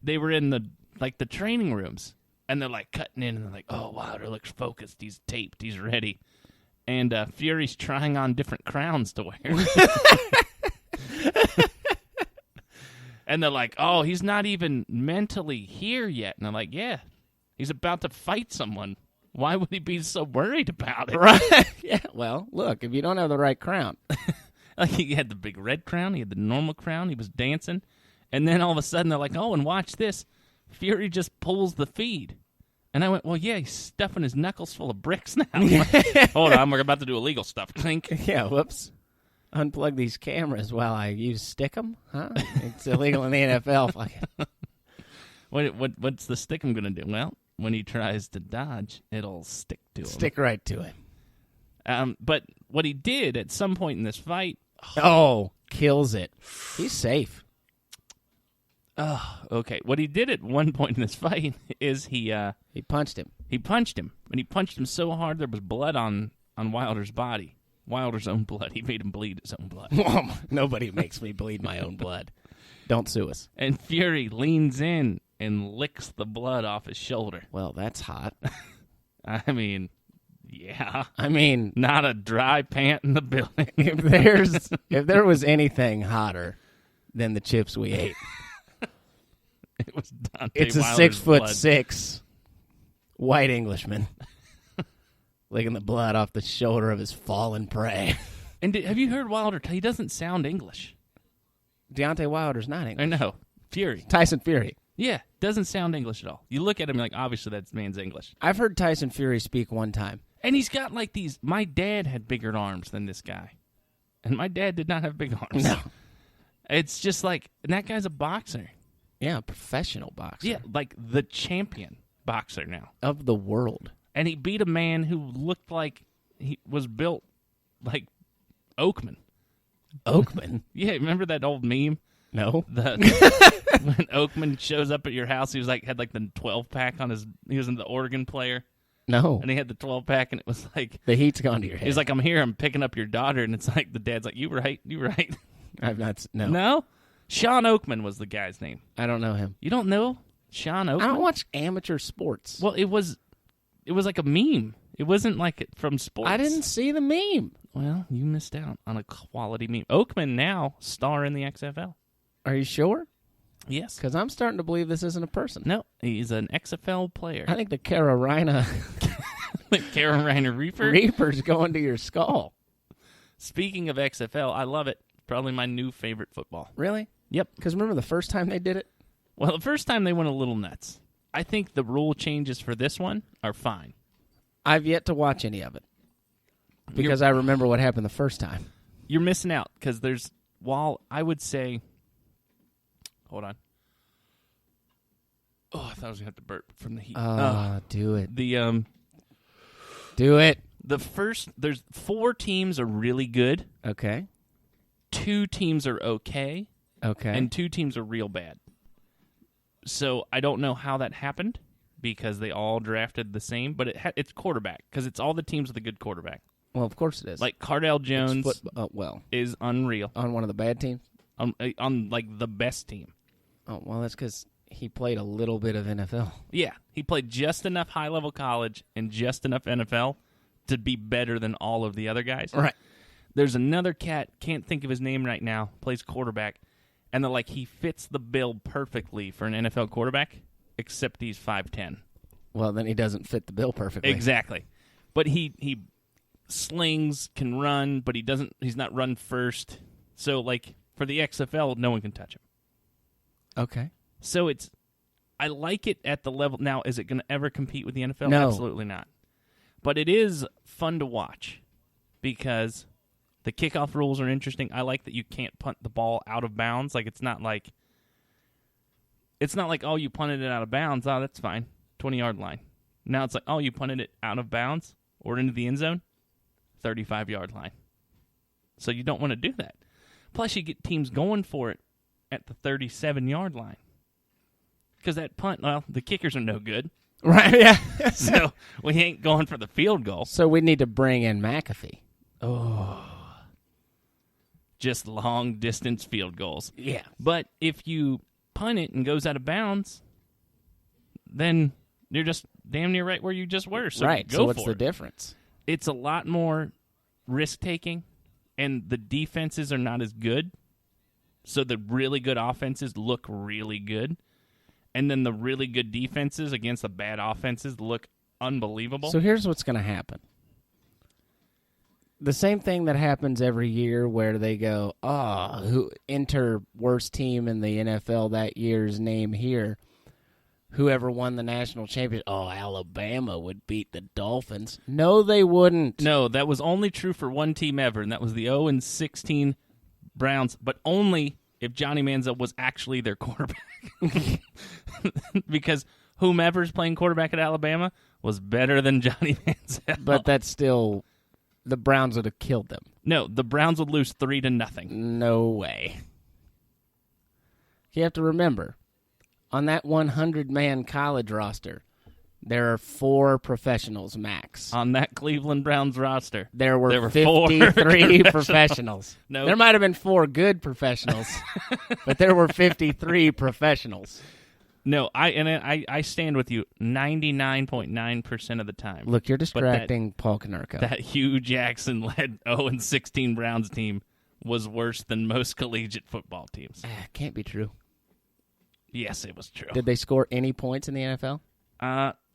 Speaker 1: they were in the training rooms, and they're like cutting in, and they're like, oh, Wilder looks focused. He's taped. He's ready. And Fury's trying on different crowns to wear. And they're like, oh, he's not even mentally here yet. And I'm like, yeah, he's about to fight someone. Why would he be so worried about it?
Speaker 2: Right. Yeah, well, look, if you don't have the right crown.
Speaker 1: Like, he had the big red crown. He had the normal crown. He was dancing. And then all of a sudden they're like, oh, and watch this. Fury just pulls the feed. And I went, well, yeah, he's stuffing his knuckles full of bricks now. Hold on, we're about to do illegal stuff. Clink.
Speaker 2: Yeah, whoops. Unplug these cameras while I use Stickum? Huh? It's illegal in the NFL. Fuck it.
Speaker 1: What's the Stickum going to do? Well, when he tries to dodge, it'll stick to him.
Speaker 2: Stick right to him.
Speaker 1: But what he did at some point in this fight...
Speaker 2: Oh, kills it. He's safe.
Speaker 1: Oh, okay. What he did at one point in this fight is he
Speaker 2: punched him.
Speaker 1: He punched him, and he punched him so hard there was blood on Wilder's body. Wilder's own blood. He made him bleed his own blood.
Speaker 2: Nobody makes me bleed my own blood. Don't sue us.
Speaker 1: And Fury leans in and licks the blood off his shoulder.
Speaker 2: Well, that's hot.
Speaker 1: I mean, yeah.
Speaker 2: I mean,
Speaker 1: not a dry pant in the building.
Speaker 2: If there was anything hotter than the chips we ate,
Speaker 1: it was Deontay
Speaker 2: it's a
Speaker 1: Wilder's
Speaker 2: 6'6" white Englishman licking the blood off the shoulder of his fallen prey.
Speaker 1: And have you heard Wilder? He doesn't sound English.
Speaker 2: Deontay Wilder's not English.
Speaker 1: I know. Fury.
Speaker 2: Tyson Fury.
Speaker 1: Yeah, doesn't sound English at all. You look at him like, obviously that man's English.
Speaker 2: I've heard Tyson Fury speak one time.
Speaker 1: And he's got like these, my dad had bigger arms than this guy. And my dad did not have big arms.
Speaker 2: No.
Speaker 1: It's just like, and that guy's a boxer.
Speaker 2: Yeah, a professional boxer.
Speaker 1: Yeah, like the champion boxer now.
Speaker 2: Of the world.
Speaker 1: And he beat a man who looked like he was built like Oakman.
Speaker 2: Oakman?
Speaker 1: Yeah, remember that old meme?
Speaker 2: No.
Speaker 1: When Oakman shows up at your house, he was like, had like the 12-pack on his, he was the organ player.
Speaker 2: No.
Speaker 1: And he had the 12-pack, and it was like...
Speaker 2: The heat's gone to your head.
Speaker 1: He's like, I'm here, I'm picking up your daughter, and it's like, the dad's like, you right.
Speaker 2: I've not, no.
Speaker 1: No? Sean Oakman was the guy's name.
Speaker 2: I don't know him.
Speaker 1: You don't know Sean Oakman?
Speaker 2: I don't watch amateur sports.
Speaker 1: Well, it was like a meme. It wasn't like from sports.
Speaker 2: I didn't see the meme.
Speaker 1: Well, you missed out on a quality meme. Oakman now star in the XFL.
Speaker 2: Are you sure?
Speaker 1: Yes.
Speaker 2: Because I'm starting to believe this isn't a person.
Speaker 1: No, he's an XFL player.
Speaker 2: I think the Carolina
Speaker 1: Carolina Reaper.
Speaker 2: Reaper's going to your skull.
Speaker 1: Speaking of XFL, I love it. Probably my new favorite football.
Speaker 2: Really?
Speaker 1: Yep.
Speaker 2: Because remember the first time they did it?
Speaker 1: Well, the first time they went a little nuts. I think the rule changes for this one are fine.
Speaker 2: I've yet to watch any of it. Because I remember what happened the first time.
Speaker 1: You're missing out because while I would say, hold on. Oh, I thought I was going to have to burp from the heat.
Speaker 2: Do it.
Speaker 1: The
Speaker 2: Do it.
Speaker 1: There's 4 teams are really good.
Speaker 2: Okay.
Speaker 1: 2 teams are okay.
Speaker 2: Okay.
Speaker 1: And 2 teams are real bad. So I don't know how that happened because they all drafted the same, but it's quarterback because it's all the teams with a good quarterback.
Speaker 2: Well, of course it is.
Speaker 1: Like Cardell Jones is unreal.
Speaker 2: On one of the bad teams?
Speaker 1: On like the best team.
Speaker 2: Oh, well, that's because he played a little bit of NFL.
Speaker 1: Yeah, he played just enough high-level college and just enough NFL to be better than all of the other guys.
Speaker 2: Right.
Speaker 1: There's another cat, can't think of his name right now, plays quarterback, and they're like, he fits the bill perfectly for an NFL quarterback, except he's 5'10".
Speaker 2: Well, then he doesn't fit the bill perfectly.
Speaker 1: Exactly. But he slings, can run, but he's not run first. So, like, for the XFL, no one can touch him.
Speaker 2: Okay.
Speaker 1: So I like it at the level. Now, is it going to ever compete with the NFL?
Speaker 2: No.
Speaker 1: Absolutely not. But it is fun to watch because the kickoff rules are interesting. I like that you can't punt the ball out of bounds. Like, it's not like, oh, you punted it out of bounds. Oh, that's fine. 20-yard line. Now it's like, oh, you punted it out of bounds or into the end zone? 35-yard line. So you don't want to do that. Plus, you get teams going for it at the 37-yard line. Because that punt, well, the kickers are no good.
Speaker 2: Right, yeah.
Speaker 1: So we ain't going for the field goal.
Speaker 2: So we need to bring in McAfee. Oh.
Speaker 1: Just long-distance field goals.
Speaker 2: Yeah.
Speaker 1: But if you punt it and goes out of bounds, then you're just damn near right where you just were. So
Speaker 2: right,
Speaker 1: go
Speaker 2: so what's
Speaker 1: for
Speaker 2: the
Speaker 1: it.
Speaker 2: difference?
Speaker 1: It's a lot more risk-taking, and the defenses are not as good. So the really good offenses look really good. And then the really good defenses against the bad offenses look unbelievable.
Speaker 2: So here's what's going to happen. The same thing that happens every year where they go, who enter worst team in the NFL that year's name here. Whoever won the national championship, Alabama would beat the Dolphins. No, they wouldn't.
Speaker 1: No, that was only true for one team ever, and that was the 0-16 Browns, but only if Johnny Manziel was actually their quarterback. Because whomever's playing quarterback at Alabama was better than Johnny Manziel.
Speaker 2: But that's still, the Browns would have killed them.
Speaker 1: No, the Browns would lose 3-0.
Speaker 2: No way. You have to remember, on that 100-man college roster, there are 4 professionals max.
Speaker 1: On that Cleveland Browns roster,
Speaker 2: there were
Speaker 1: 53
Speaker 2: professionals.
Speaker 1: No.
Speaker 2: There might have been 4 good professionals, but there were 53 professionals.
Speaker 1: No, I stand with you 99.9% of the time.
Speaker 2: Look, you're distracting Paul Konerko.
Speaker 1: That Hugh Jackson-led 0-16 Browns team was worse than most collegiate football teams.
Speaker 2: Can't be true.
Speaker 1: Yes, it was true.
Speaker 2: Did they score any points in the NFL?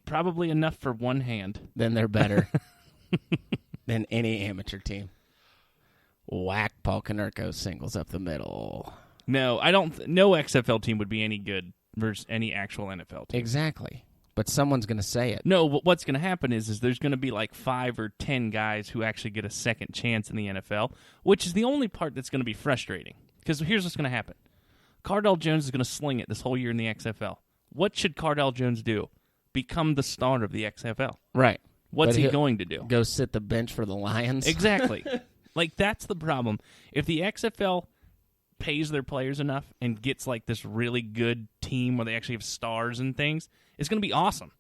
Speaker 1: Probably enough for one hand.
Speaker 2: Then they're better than any amateur team. Whack, Paul Konerko singles up the middle.
Speaker 1: No, no XFL team would be any good versus any actual NFL team.
Speaker 2: Exactly. But someone's going to say it.
Speaker 1: No, but what's going to happen is there's going to be like 5 or 10 guys who actually get a second chance in the NFL, which is the only part that's going to be frustrating. Because here's what's going to happen. Cardell Jones is going to sling it this whole year in the XFL. What should Cardell Jones do? Become the star of the XFL.
Speaker 2: Right.
Speaker 1: What's he going to do?
Speaker 2: Go sit the bench for the Lions?
Speaker 1: Exactly. Like, that's the problem. If the XFL pays their players enough and gets, like, this really good team where they actually have stars and things, it's going to be awesome.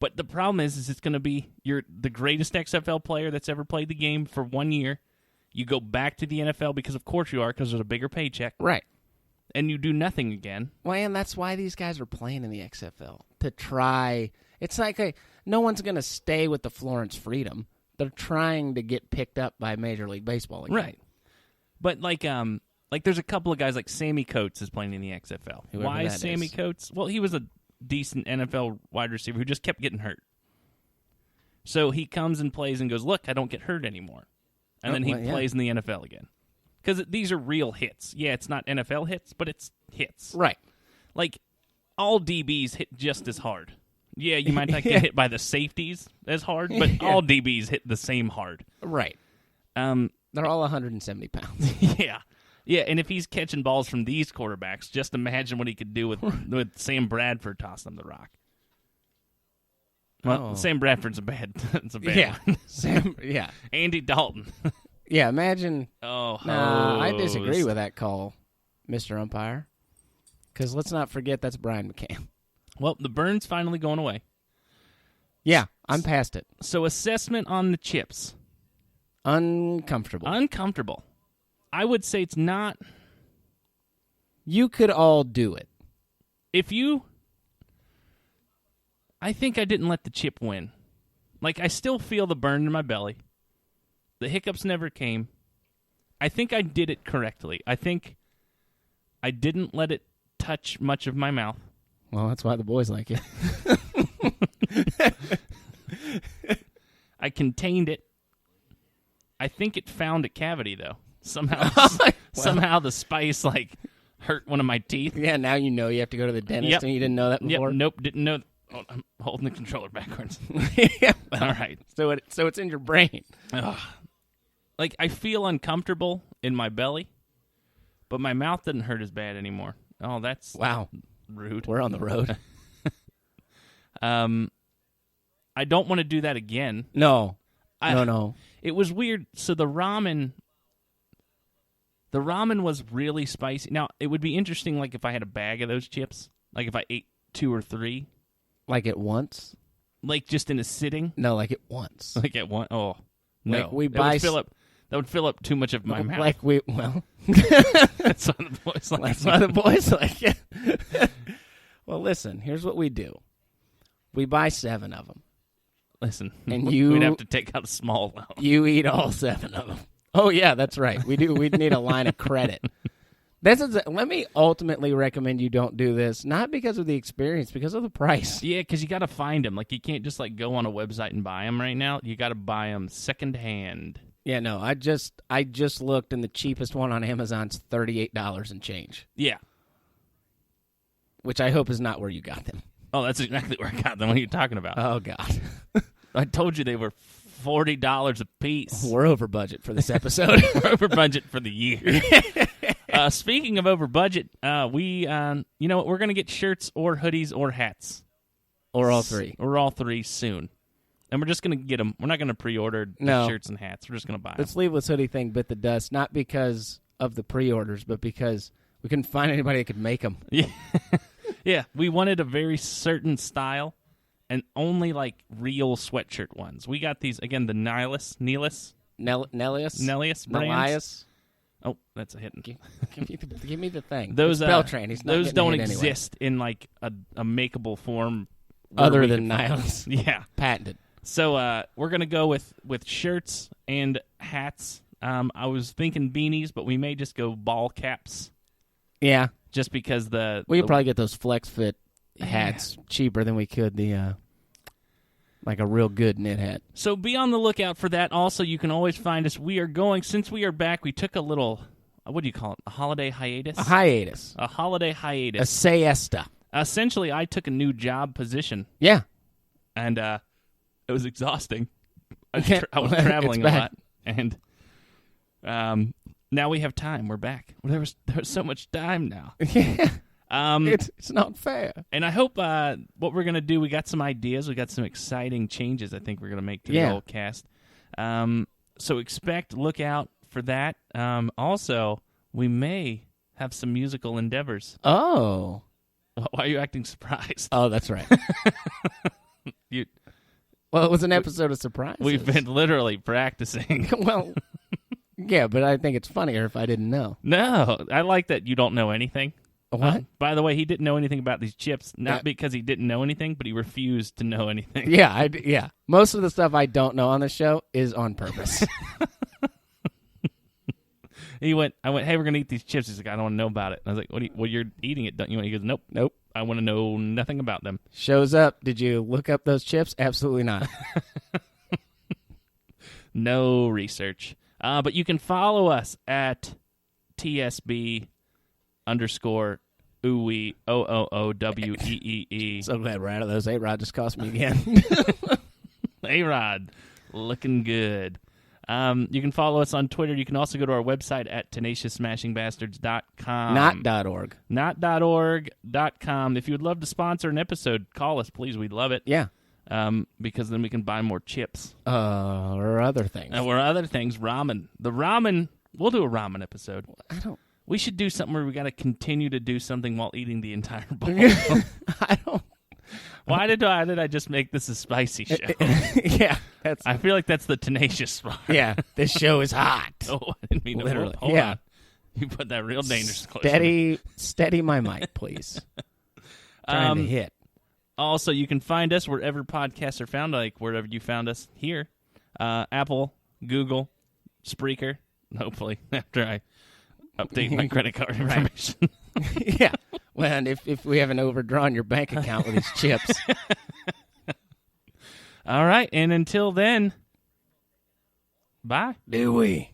Speaker 1: But the problem is it's going to be you're the greatest XFL player that's ever played the game for 1 year. You go back to the NFL because, of course, you are, because there's a bigger paycheck.
Speaker 2: Right.
Speaker 1: And you do nothing again.
Speaker 2: Well, and that's why these guys are playing in the XFL. To try. It's like no one's going to stay with the Florence Freedom. They're trying to get picked up by Major League Baseball again.
Speaker 1: Right. But, like, Like, there's a couple of guys, like Sammy Coates is playing in the XFL.
Speaker 2: Whoever
Speaker 1: Why
Speaker 2: that
Speaker 1: is Sammy
Speaker 2: is.
Speaker 1: Coates? Well, he was a decent NFL wide receiver who just kept getting hurt. So he comes and plays and goes, look, I don't get hurt anymore. And then he plays in the NFL again. Because these are real hits. Yeah, it's not NFL hits, but it's hits.
Speaker 2: Right.
Speaker 1: Like, all DBs hit just as hard. Yeah, you might not get hit by the safeties as hard, but all DBs hit the same hard.
Speaker 2: Right. They're all 170 pounds.
Speaker 1: Yeah. Yeah, and if he's catching balls from these quarterbacks, just imagine what he could do with Sam Bradford tossing him the rock. Well, Sam Bradford's a bad one.
Speaker 2: Sam,
Speaker 1: Andy Dalton.
Speaker 2: Yeah, imagine.
Speaker 1: Oh,
Speaker 2: Nah, I disagree with that call, Mr. Umpire. Because let's not forget that's Brian McCann.
Speaker 1: Well, the burn's finally going away.
Speaker 2: Yeah, I'm past it.
Speaker 1: So assessment on the chips.
Speaker 2: Uncomfortable.
Speaker 1: Uncomfortable. I would say it's not.
Speaker 2: You could all do it.
Speaker 1: I think I didn't let the chip win. Like, I still feel the burn in my belly. The hiccups never came. I think I did it correctly. I think I didn't let it touch much of my mouth.
Speaker 2: Well, that's why the boys like it.
Speaker 1: I contained it. I think it found a cavity, though. Somehow the spice, hurt one of my teeth.
Speaker 2: Yeah, now you know you have to go to the dentist, and you didn't know that before?
Speaker 1: Yep, nope, didn't know. Oh, I'm holding the controller backwards.
Speaker 2: Yeah, well,
Speaker 1: all right.
Speaker 2: So it's in your brain.
Speaker 1: Ugh. Like, I feel uncomfortable in my belly, but my mouth doesn't hurt as bad anymore. Oh, that's rude.
Speaker 2: We're on the road.
Speaker 1: I don't want to do that again.
Speaker 2: No. No.
Speaker 1: It was weird. So the ramen was really spicy. Now, it would be interesting, like, if I had a bag of those chips, like if I ate 2 or 3.
Speaker 2: Like at once?
Speaker 1: Like just in a sitting?
Speaker 2: No, like at once.
Speaker 1: Like at one? Oh, no.
Speaker 2: Like
Speaker 1: that would fill up too much of my mouth.
Speaker 2: That's why
Speaker 1: the boys like
Speaker 2: That's why the boys like it. Well, listen, here's what we do. We buy 7 of them.
Speaker 1: Listen,
Speaker 2: and
Speaker 1: we'd have to take out a small loan.
Speaker 2: You eat all 7 of them. Oh, yeah, that's right. We do. We'd need a line of credit. Let me ultimately recommend you don't do this, not because of the experience, because of the price.
Speaker 1: Yeah, because you got to find them. Like, you can't just go on a website and buy them right now. You got to buy them secondhand.
Speaker 2: Yeah, no, I just looked, and the cheapest one on Amazon's $38 and change.
Speaker 1: Yeah.
Speaker 2: Which I hope is not where you got them.
Speaker 1: Oh, that's exactly where I got them. What are you talking about?
Speaker 2: Oh, God.
Speaker 1: I told you they were $40 a piece.
Speaker 2: We're over budget for this episode.
Speaker 1: We're over budget for the year. Speaking of over budget, we you know what? We're going to get shirts or hoodies or hats.
Speaker 2: Or all 3.
Speaker 1: Or all 3 soon. And we're just going to get them. We're not going to pre-order the shirts and hats. We're just going to buy them.
Speaker 2: The sleeveless hoodie thing bit the dust, not because of the pre-orders, but because we couldn't find anybody that could make them.
Speaker 1: Yeah. Yeah, we wanted a very certain style and only real sweatshirt ones. We got these, again, the Nellius brands. Oh, that's a hit.
Speaker 2: Give me the thing.
Speaker 1: Those
Speaker 2: Beltran. He's not
Speaker 1: those don't
Speaker 2: anyway.
Speaker 1: exist in a makeable form
Speaker 2: other than Nihilus.
Speaker 1: Yeah,
Speaker 2: patented.
Speaker 1: So we're gonna go with shirts and hats. I was thinking beanies, but we may just go ball caps.
Speaker 2: Yeah,
Speaker 1: just because
Speaker 2: we could probably get those flex fit hats cheaper than we could the like a real good knit hat.
Speaker 1: So be on the lookout for that. Also, you can always find us. We are going, since we are back, we took a little, what do you call it, a holiday hiatus?
Speaker 2: A hiatus.
Speaker 1: A holiday hiatus.
Speaker 2: A siesta.
Speaker 1: Essentially, I took a new job position.
Speaker 2: Yeah.
Speaker 1: And it was exhausting. I was traveling a lot. And now we have time. We're back. There was so much time now.
Speaker 2: Yeah. It's not fair.
Speaker 1: And I hope what we're going to do, we got some ideas. We got some exciting changes I think we're going to make to the whole cast. So look out for that. Also, we may have some musical endeavors.
Speaker 2: Oh.
Speaker 1: Why are you acting surprised?
Speaker 2: Oh, that's right. Well, it was an episode of surprises.
Speaker 1: We've been literally practicing.
Speaker 2: Well, yeah, but I think it's funnier if I didn't know.
Speaker 1: No, I like that you don't know anything.
Speaker 2: What?
Speaker 1: By the way, he didn't know anything about these chips, not because he didn't know anything, but he refused to know anything.
Speaker 2: Yeah, yeah. Most of the stuff I don't know on the show is on purpose.
Speaker 1: I went, hey, we're going to eat these chips. He's like, I don't want to know about it. And I was like, well, you're eating it, don't you? And he goes, nope. I want to know nothing about them.
Speaker 2: Shows up. Did you look up those chips? Absolutely not.
Speaker 1: No research. But you can follow us at TSB _ ooey, OOOWEEE.
Speaker 2: So glad we're out of those. A-Rod just cost me again.
Speaker 1: A-Rod, looking good. You can follow us on Twitter. You can also go to our website at tenacioussmashingbastards.com.
Speaker 2: Not .org.
Speaker 1: Not.org.com. If you would love to sponsor an episode, call us, please. We'd love it.
Speaker 2: Yeah.
Speaker 1: Because then we can buy more chips.
Speaker 2: Or other things.
Speaker 1: Or other things. Ramen. The ramen, we'll do a ramen episode. We should do something where we got to continue to do something while eating the entire bowl.
Speaker 2: I don't.
Speaker 1: Why did I just make this a spicy show?
Speaker 2: Yeah.
Speaker 1: I feel like that's the tenacious part.
Speaker 2: Yeah. This show is hot.
Speaker 1: Oh, I didn't mean to.
Speaker 2: Literally.
Speaker 1: Hold on. You put that real dangerous close.
Speaker 2: Steady my mic, please. Trying to hit.
Speaker 1: Also, you can find us wherever podcasts are found, like wherever you found us here. Apple, Google, Spreaker, hopefully, after I update my credit card information.
Speaker 2: Yeah. Well, and if we haven't overdrawn your bank account with these chips.
Speaker 1: All right, and until then, bye.
Speaker 2: Do we?